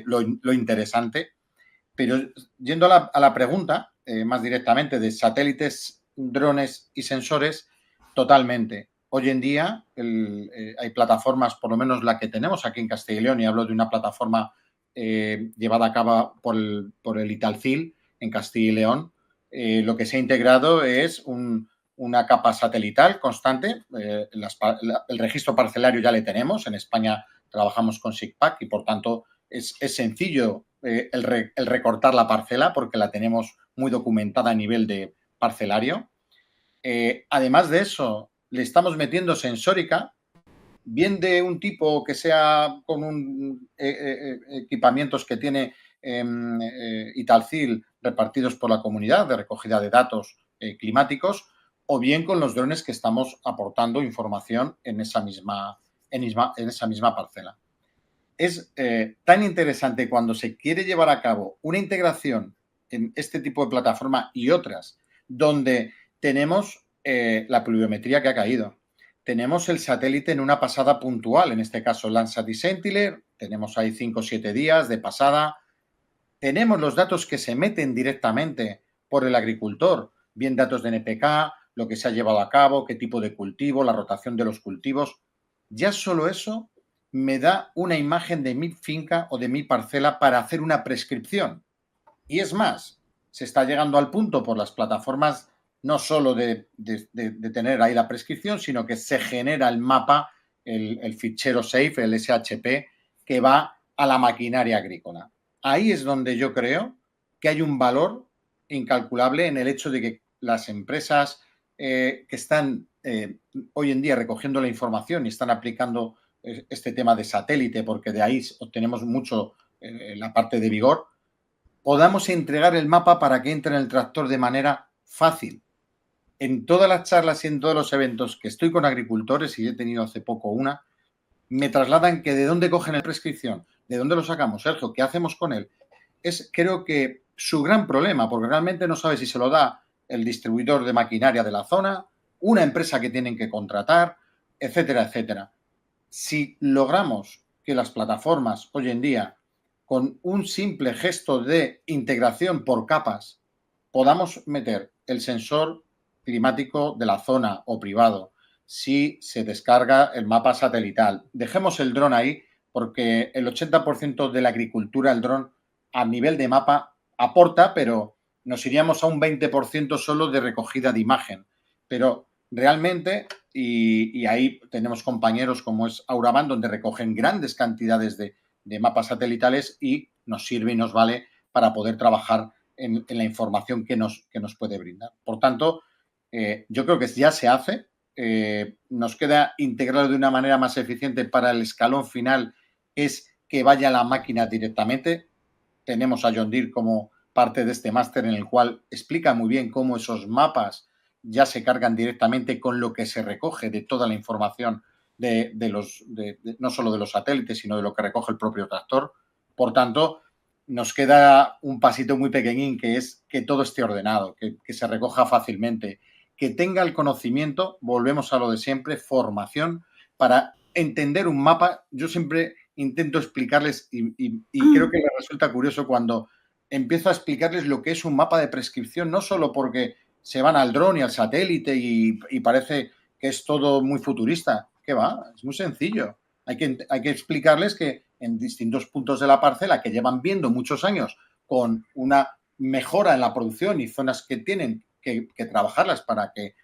lo interesante. Pero yendo a la pregunta más directamente de satélites, drones y sensores, totalmente. Hoy en día hay plataformas, por lo menos la que tenemos aquí en Castilla y León, y hablo de una plataforma llevada a cabo por el Italcil en Castilla y León. Lo que se ha integrado es una capa satelital constante. El registro parcelario ya le tenemos. En España trabajamos con SIGPAC y, por tanto, es sencillo el recortar la parcela porque la tenemos muy documentada a nivel de parcelario. Además de eso, le estamos metiendo sensórica, bien de un tipo que sea con equipamientos que tiene Italcil repartidos por la comunidad de recogida de datos climáticos, o bien con los drones que estamos aportando información en esa misma parcela. Es tan interesante cuando se quiere llevar a cabo una integración en este tipo de plataforma y otras, donde tenemos la pluviometría que ha caído, tenemos el satélite en una pasada puntual, en este caso Landsat y Sentinel, tenemos ahí 5 o 7 días de pasada, tenemos los datos que se meten directamente por el agricultor bien datos de NPK, lo que se ha llevado a cabo, qué tipo de cultivo, la rotación de los cultivos. Ya solo eso me da una imagen de mi finca o de mi parcela para hacer una prescripción. Y es más, se está llegando al punto por las plataformas no solo de tener ahí la prescripción, sino que se genera el mapa, el fichero SAFE, el SHP, que va a la maquinaria agrícola. Ahí es donde yo creo que hay un valor incalculable en el hecho de que las empresas que están hoy en día recogiendo la información y están aplicando este tema de satélite, porque de ahí obtenemos mucho la parte de vigor, podamos entregar el mapa para que entre en el tractor de manera fácil. En todas las charlas y en todos los eventos que estoy con agricultores, y he tenido hace poco una, me trasladan que de dónde cogen la prescripción, de dónde lo sacamos, Sergio, ¿qué hacemos con él? Es, creo que, su gran problema, porque realmente no sabe si se lo da el distribuidor de maquinaria de la zona, una empresa que tienen que contratar, etcétera, etcétera. Si logramos que las plataformas hoy en día, con un simple gesto de integración por capas, podamos meter el sensor climático de la zona o privado, si se descarga el mapa satelital. Dejemos el dron ahí porque el 80% de la agricultura, el dron a nivel de mapa aporta, pero nos iríamos a un 20% solo de recogida de imagen. Pero realmente, y ahí tenemos compañeros como es Auraban, donde recogen grandes cantidades de mapas satelitales y nos sirve y nos vale para poder trabajar en la información que nos puede brindar. Por tanto, yo creo que ya se hace, nos queda integrarlo de una manera más eficiente para el escalón final, es que vaya a la máquina directamente. Tenemos a John Deere como parte de este máster en el cual explica muy bien cómo esos mapas ya se cargan directamente con lo que se recoge de toda la información no solo de los satélites, sino de lo que recoge el propio tractor. Por tanto, nos queda un pasito muy pequeñín, que es que todo esté ordenado, que se recoja fácilmente, que tenga el conocimiento, volvemos a lo de siempre, formación, para entender un mapa. Yo siempre intento explicarles y creo que les resulta curioso cuando empiezo a explicarles lo que es un mapa de prescripción, no solo porque se van al dron y al satélite y parece que es todo muy futurista. ¿Qué va? Es muy sencillo. Hay que explicarles que en distintos puntos de la parcela que llevan viendo muchos años con una mejora en la producción y zonas que tienen que trabajarlas para que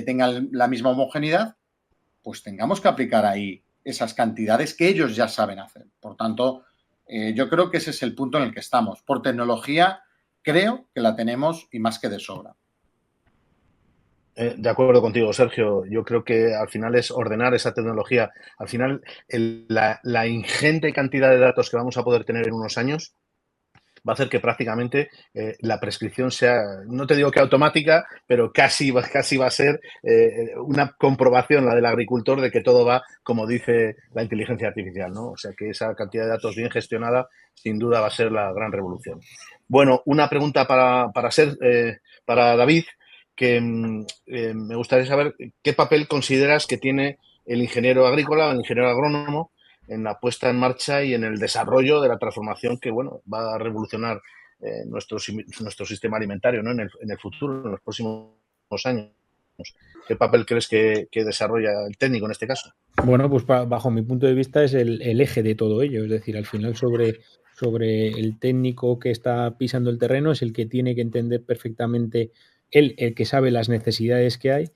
tengan la misma homogeneidad, pues tengamos que aplicar ahí esas cantidades que ellos ya saben hacer. Por tanto, yo creo que ese es el punto en el que estamos. Por tecnología, creo que la tenemos y más que de sobra. De acuerdo contigo, Sergio. Yo creo que al final es ordenar esa tecnología. Al final, la ingente cantidad de datos que vamos a poder tener en unos años va a hacer que prácticamente la prescripción sea, no te digo que automática, pero casi va a ser una comprobación, la del agricultor, de que todo va como dice la inteligencia artificial, ¿no? O sea, que esa cantidad de datos bien gestionada, sin duda, va a ser la gran revolución. Bueno, una pregunta para David, que me gustaría saber qué papel consideras que tiene el ingeniero agrícola o el ingeniero agrónomo en la puesta en marcha y en el desarrollo de la transformación que, bueno, va a revolucionar nuestro sistema alimentario, ¿no? en el futuro, en los próximos años. ¿Qué papel crees que desarrolla el técnico en este caso? Bueno, pues bajo mi punto de vista es el eje de todo ello. Es decir, al final sobre el técnico que está pisando el terreno es el que tiene que entender perfectamente, el que sabe las necesidades que hay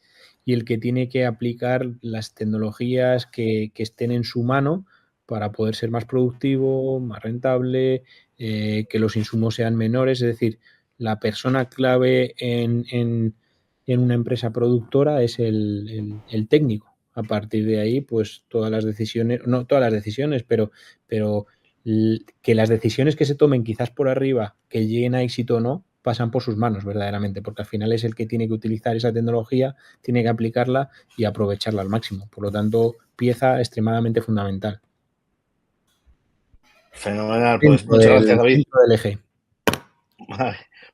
y el que tiene que aplicar las tecnologías que estén en su mano para poder ser más productivo, más rentable, que los insumos sean menores. Es decir, la persona clave en una empresa productora es el técnico. A partir de ahí, pues todas las decisiones, no todas las decisiones, pero que las decisiones que se tomen quizás por arriba, que lleguen a éxito o no, pasan por sus manos verdaderamente, porque al final es el que tiene que utilizar esa tecnología, tiene que aplicarla y aprovecharla al máximo. Por lo tanto, pieza extremadamente fundamental. Fenomenal, pues muchas gracias, David. Del eje.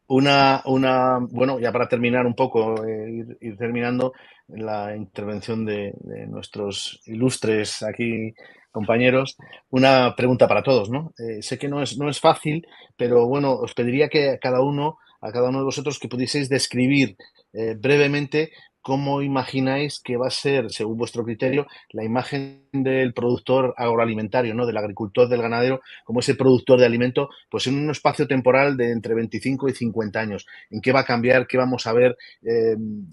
Bueno, ya para terminar un poco, ir terminando la intervención de nuestros ilustres aquí compañeros, una pregunta para todos, ¿no? Sé que no es fácil, pero bueno, os pediría que cada uno a cada uno de vosotros que pudieseis describir brevemente cómo imagináis que va a ser, según vuestro criterio, la imagen del productor agroalimentario, ¿no? Del agricultor, del ganadero, como ese productor de alimento, pues en un espacio temporal de entre 25 y 50 años. ¿En qué va a cambiar? ¿Qué vamos a ver?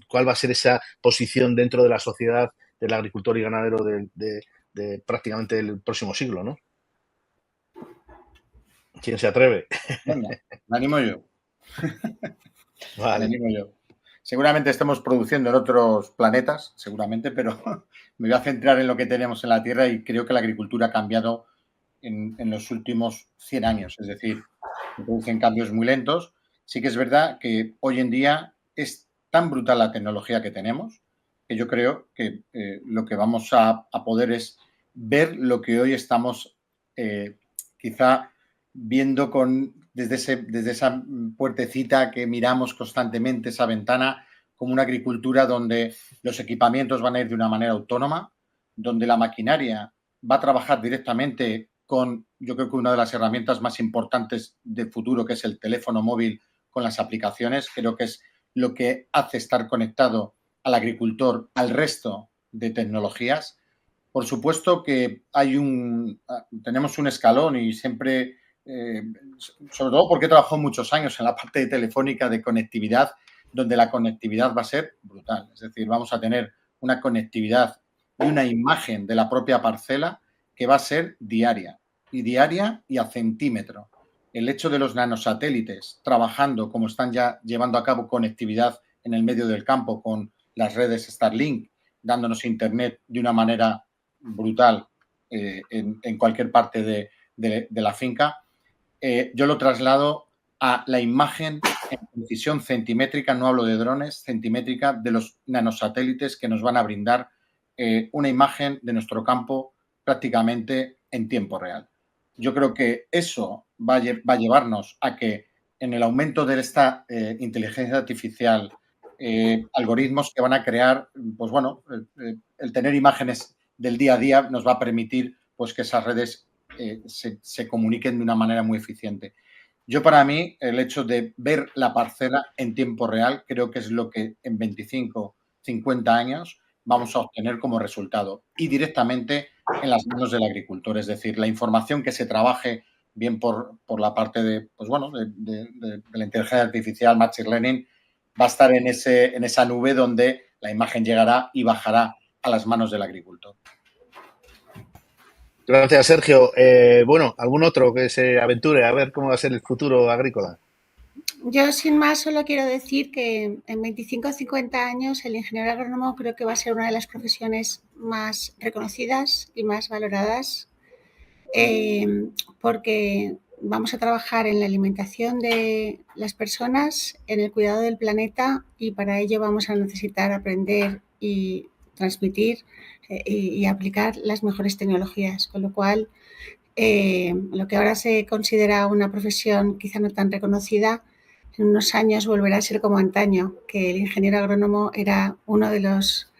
¿Cuál va a ser esa posición dentro de la sociedad del agricultor y ganadero de prácticamente el próximo siglo, ¿no? ¿Quién se atreve? Venga, me animo yo. Vale. Me animo yo. Seguramente estemos produciendo en otros planetas, seguramente, pero me voy a centrar en lo que tenemos en la Tierra y creo que la agricultura ha cambiado en los últimos 100 años. Es decir, se producen cambios muy lentos. Sí que es verdad que hoy en día es tan brutal la tecnología que tenemos que yo creo que lo que vamos a poder es ver lo que hoy estamos quizá viendo desde esa puertecita que miramos constantemente, esa ventana, como una agricultura donde los equipamientos van a ir de una manera autónoma, donde la maquinaria va a trabajar directamente con, yo creo que una de las herramientas más importantes del futuro, que es el teléfono móvil con las aplicaciones. Creo que es lo que hace estar conectado al agricultor al resto de tecnologías. Por supuesto que tenemos un escalón y siempre, sobre todo porque he trabajado muchos años en la parte de telefónica de conectividad, donde la conectividad va a ser brutal. Es decir, vamos a tener una conectividad y una imagen de la propia parcela que va a ser diaria y a centímetro. El hecho de los nanosatélites trabajando como están ya llevando a cabo conectividad en el medio del campo con las redes Starlink, dándonos internet de una manera brutal en cualquier parte de la finca, yo lo traslado a la imagen en precisión centimétrica, no hablo de drones, centimétrica de los nanosatélites que nos van a brindar una imagen de nuestro campo prácticamente en tiempo real. Yo creo que eso va a llevarnos a que en el aumento de esta inteligencia artificial, algoritmos que van a crear, pues bueno, el tener imágenes del día a día nos va a permitir pues que esas redes se comuniquen de una manera muy eficiente. Yo, para mí, el hecho de ver la parcela en tiempo real creo que es lo que en 25, 50 años vamos a obtener como resultado y directamente en las manos del agricultor. Es decir, la información que se trabaje bien por la parte de, pues bueno, de la inteligencia artificial, machine learning, va a estar en esa nube donde la imagen llegará y bajará a las manos del agricultor. Gracias, Sergio. Bueno, ¿algún otro que se aventure a ver cómo va a ser el futuro agrícola? Yo, sin más, solo quiero decir que en 25 o 50 años el ingeniero agrónomo creo que va a ser una de las profesiones más reconocidas y más valoradas, porque vamos a trabajar en la alimentación de las personas, en el cuidado del planeta, y para ello vamos a necesitar aprender y transmitir y aplicar las mejores tecnologías, con lo cual lo que ahora se considera una profesión quizá no tan reconocida, en unos años volverá a ser como antaño, que el ingeniero agrónomo era uno de los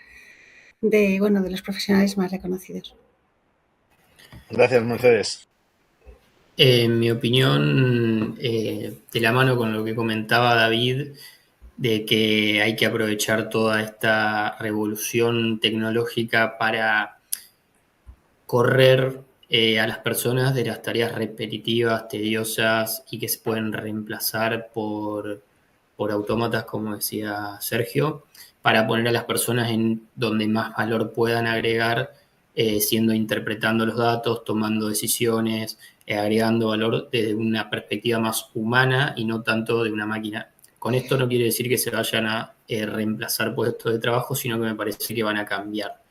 profesionales más reconocidos. Gracias, Mercedes. En mi opinión, de la mano con lo que comentaba David, de que hay que aprovechar toda esta revolución tecnológica para correr a las personas de las tareas repetitivas, tediosas y que se pueden reemplazar por autómatas, como decía Sergio, para poner a las personas en donde más valor puedan agregar, interpretando los datos, tomando decisiones, agregando valor desde una perspectiva más humana y no tanto de una máquina. Con esto no quiere decir que se vayan a reemplazar puestos de trabajo, sino que me parece que van a cambiar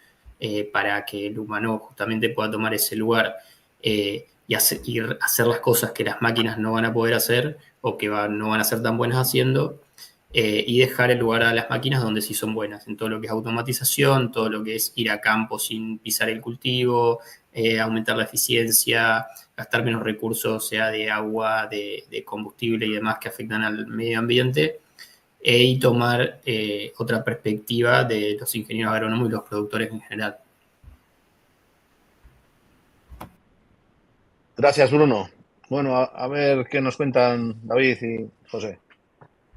para que el humano justamente pueda tomar ese lugar y hacer las cosas que las máquinas no van a poder hacer o que no van a ser tan buenas haciendo, y dejar el lugar a las máquinas donde sí son buenas, en todo lo que es automatización, todo lo que es ir a campo sin pisar el cultivo, aumentar la eficiencia, gastar menos recursos, sea de agua, de combustible y demás que afectan al medio ambiente, y tomar otra perspectiva de los ingenieros agrónomos y los productores en general. Gracias, Bruno. Bueno, a ver qué nos cuentan David y José.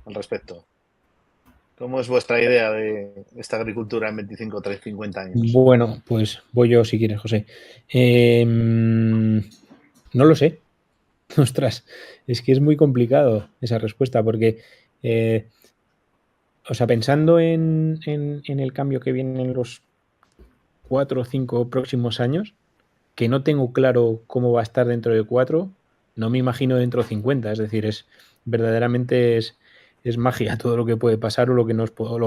al respecto? ¿Cómo es vuestra idea de esta agricultura en 25 o 50 años? Bueno, pues voy yo si quieres, José. No lo sé. Ostras, es que es muy complicado esa respuesta porque, o sea, pensando en el cambio que viene en los 4 o 5 próximos años, que no tengo claro cómo va a estar dentro de 4, no me imagino dentro de 50. Es decir, verdaderamente es magia todo lo que puede pasar o lo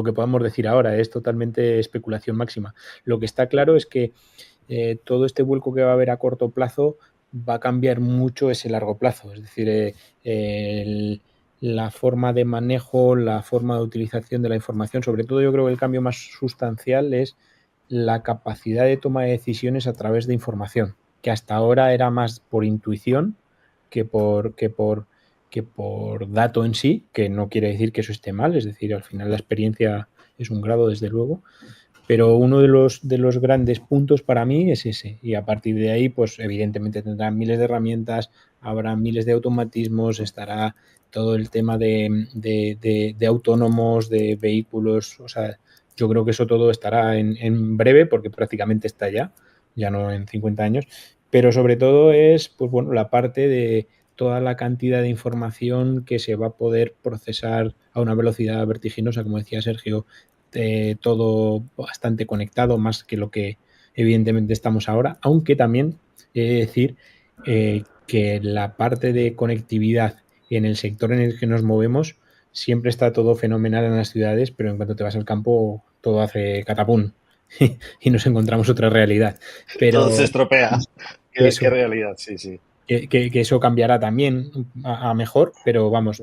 que podamos decir ahora. Es totalmente especulación máxima. Lo que está claro es que todo este vuelco que va a haber a corto plazo va a cambiar mucho ese largo plazo. Es decir, la forma de manejo, la forma de utilización de la información, sobre todo yo creo que el cambio más sustancial es la capacidad de toma de decisiones a través de información, que hasta ahora era más por intuición que por dato en sí, que no quiere decir que eso esté mal, es decir, al final la experiencia es un grado, desde luego, pero uno de los grandes puntos para mí es ese, y a partir de ahí, pues evidentemente tendrán miles de herramientas, habrá miles de automatismos, estará todo el tema de autónomos, de vehículos, o sea, yo creo que eso todo estará en breve, porque prácticamente está ya no en 50 años, pero sobre todo es, pues bueno, la parte de toda la cantidad de información que se va a poder procesar a una velocidad vertiginosa, como decía Sergio, todo bastante conectado, más que lo que evidentemente estamos ahora, aunque también he de decir que la parte de conectividad en el sector en el que nos movemos siempre está todo fenomenal en las ciudades, pero en cuanto te vas al campo todo hace catapún y nos encontramos otra realidad. Pero todo se estropea. ¿Qué realidad? Sí, sí. Que eso cambiará también a mejor, pero vamos,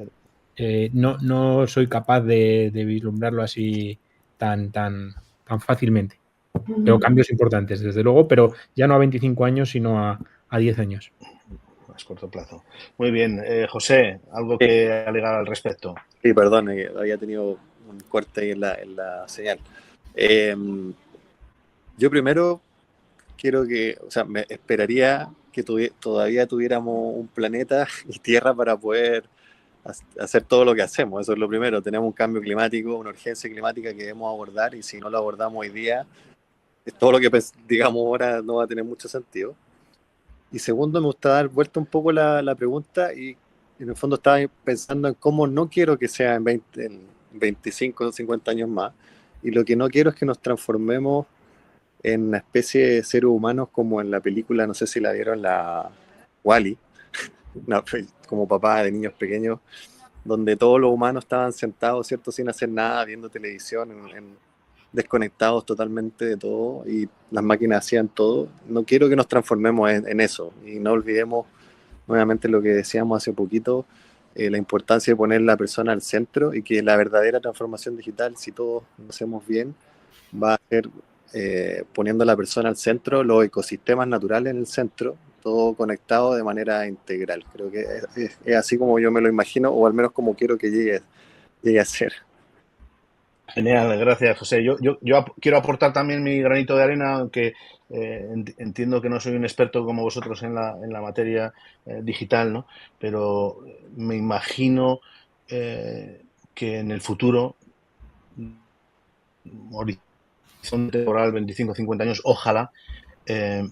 no soy capaz de vislumbrarlo así tan fácilmente. Tengo cambios importantes, desde luego, pero ya no a 25 años, sino a 10 años. Más corto plazo. Muy bien. José, ¿algo que alegar al respecto? Sí, perdón, había tenido un corte ahí en la señal. Yo primero quiero me esperaría que todavía tuviéramos un planeta y Tierra para poder hacer todo lo que hacemos. Eso es lo primero. Tenemos un cambio climático, una urgencia climática que debemos abordar, y si no lo abordamos hoy día, todo lo que digamos ahora no va a tener mucho sentido. Y segundo, me gusta dar vuelta un poco la pregunta, y en el fondo estaba pensando en cómo no quiero que sea en 25 o 50 años más, y lo que no quiero es que nos transformemos en una especie de seres humanos como en la película, no sé si la vieron, la Wall-E, como papá de niños pequeños, donde todos los humanos estaban sentados, ¿cierto?, sin hacer nada, viendo televisión, desconectados totalmente de todo, y las máquinas hacían todo. No quiero que nos transformemos en eso, y no olvidemos nuevamente lo que decíamos hace poquito, la importancia de poner la persona al centro, y que la verdadera transformación digital, si todos lo hacemos bien, va a ser poniendo a la persona al centro, los ecosistemas naturales en el centro, todo conectado de manera integral. Creo que es así como yo me lo imagino, o al menos como quiero que llegue a ser. Genial, gracias, José. Yo quiero aportar también mi granito de arena, aunque entiendo que no soy un experto como vosotros en la materia digital, ¿no? Pero me imagino que en el futuro, horizonte temporal 25 o 50 años, ojalá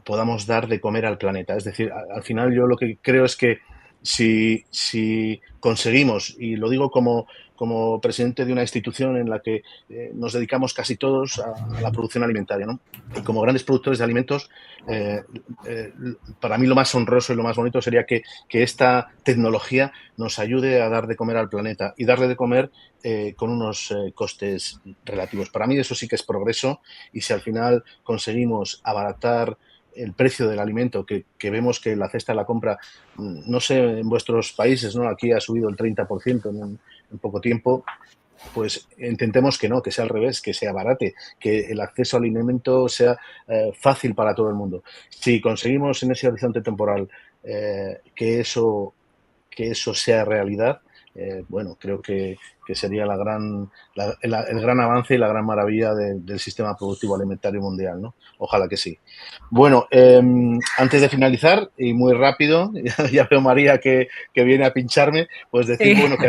podamos dar de comer al planeta. Es decir, al final yo lo que creo es que si conseguimos, y lo digo como presidente de una institución en la que nos dedicamos casi todos a la producción alimentaria, ¿no? Y como grandes productores de alimentos, para mí lo más honroso y lo más bonito sería que esta tecnología nos ayude a dar de comer al planeta, y darle de comer con unos costes relativos. Para mí eso sí que es progreso, y si al final conseguimos abaratar el precio del alimento, que vemos que la cesta de la compra, no sé, en vuestros países, ¿no?, aquí ha subido el 30% en poco tiempo, pues intentemos que no, que sea al revés, que sea barate, que el acceso al alimento sea fácil para todo el mundo. Si conseguimos en ese horizonte temporal que eso sea realidad, bueno, creo que que sería el gran avance y la gran maravilla del sistema productivo alimentario mundial, ¿no? Ojalá que sí. Bueno, antes de finalizar, y muy rápido, ya veo María que viene a pincharme, pues decir, Sí. bueno, que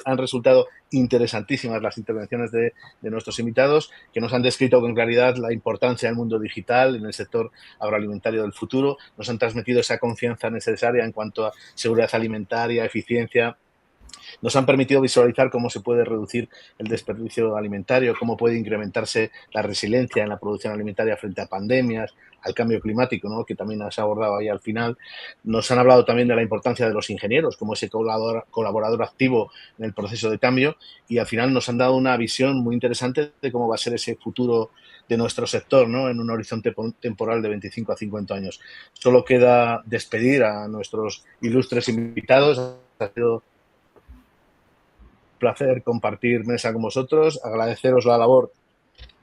han resultado interesantísimas las intervenciones de nuestros invitados, que nos han descrito con claridad la importancia del mundo digital en el sector agroalimentario del futuro, nos han transmitido esa confianza necesaria en cuanto a seguridad alimentaria, eficiencia. Nos han permitido visualizar cómo se puede reducir el desperdicio alimentario, cómo puede incrementarse la resiliencia en la producción alimentaria frente a pandemias, al cambio climático, ¿no?, que también has abordado ahí al final. Nos han hablado también de la importancia de los ingenieros, como ese colaborador activo en el proceso de cambio, y al final nos han dado una visión muy interesante de cómo va a ser ese futuro de nuestro sector, ¿no?, en un horizonte temporal de 25 a 50 años. Solo queda despedir a nuestros ilustres invitados. Ha sido placer compartir mesa con vosotros, agradeceros la labor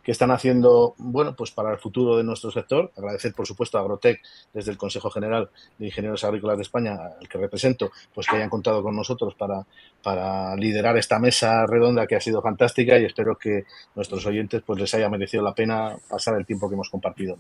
que están haciendo, bueno, pues para el futuro de nuestro sector, agradecer por supuesto a Agrotec desde el Consejo General de Ingenieros Agrícolas de España, al que represento, pues que hayan contado con nosotros para liderar esta mesa redonda que ha sido fantástica, y espero que nuestros oyentes pues les haya merecido la pena pasar el tiempo que hemos compartido.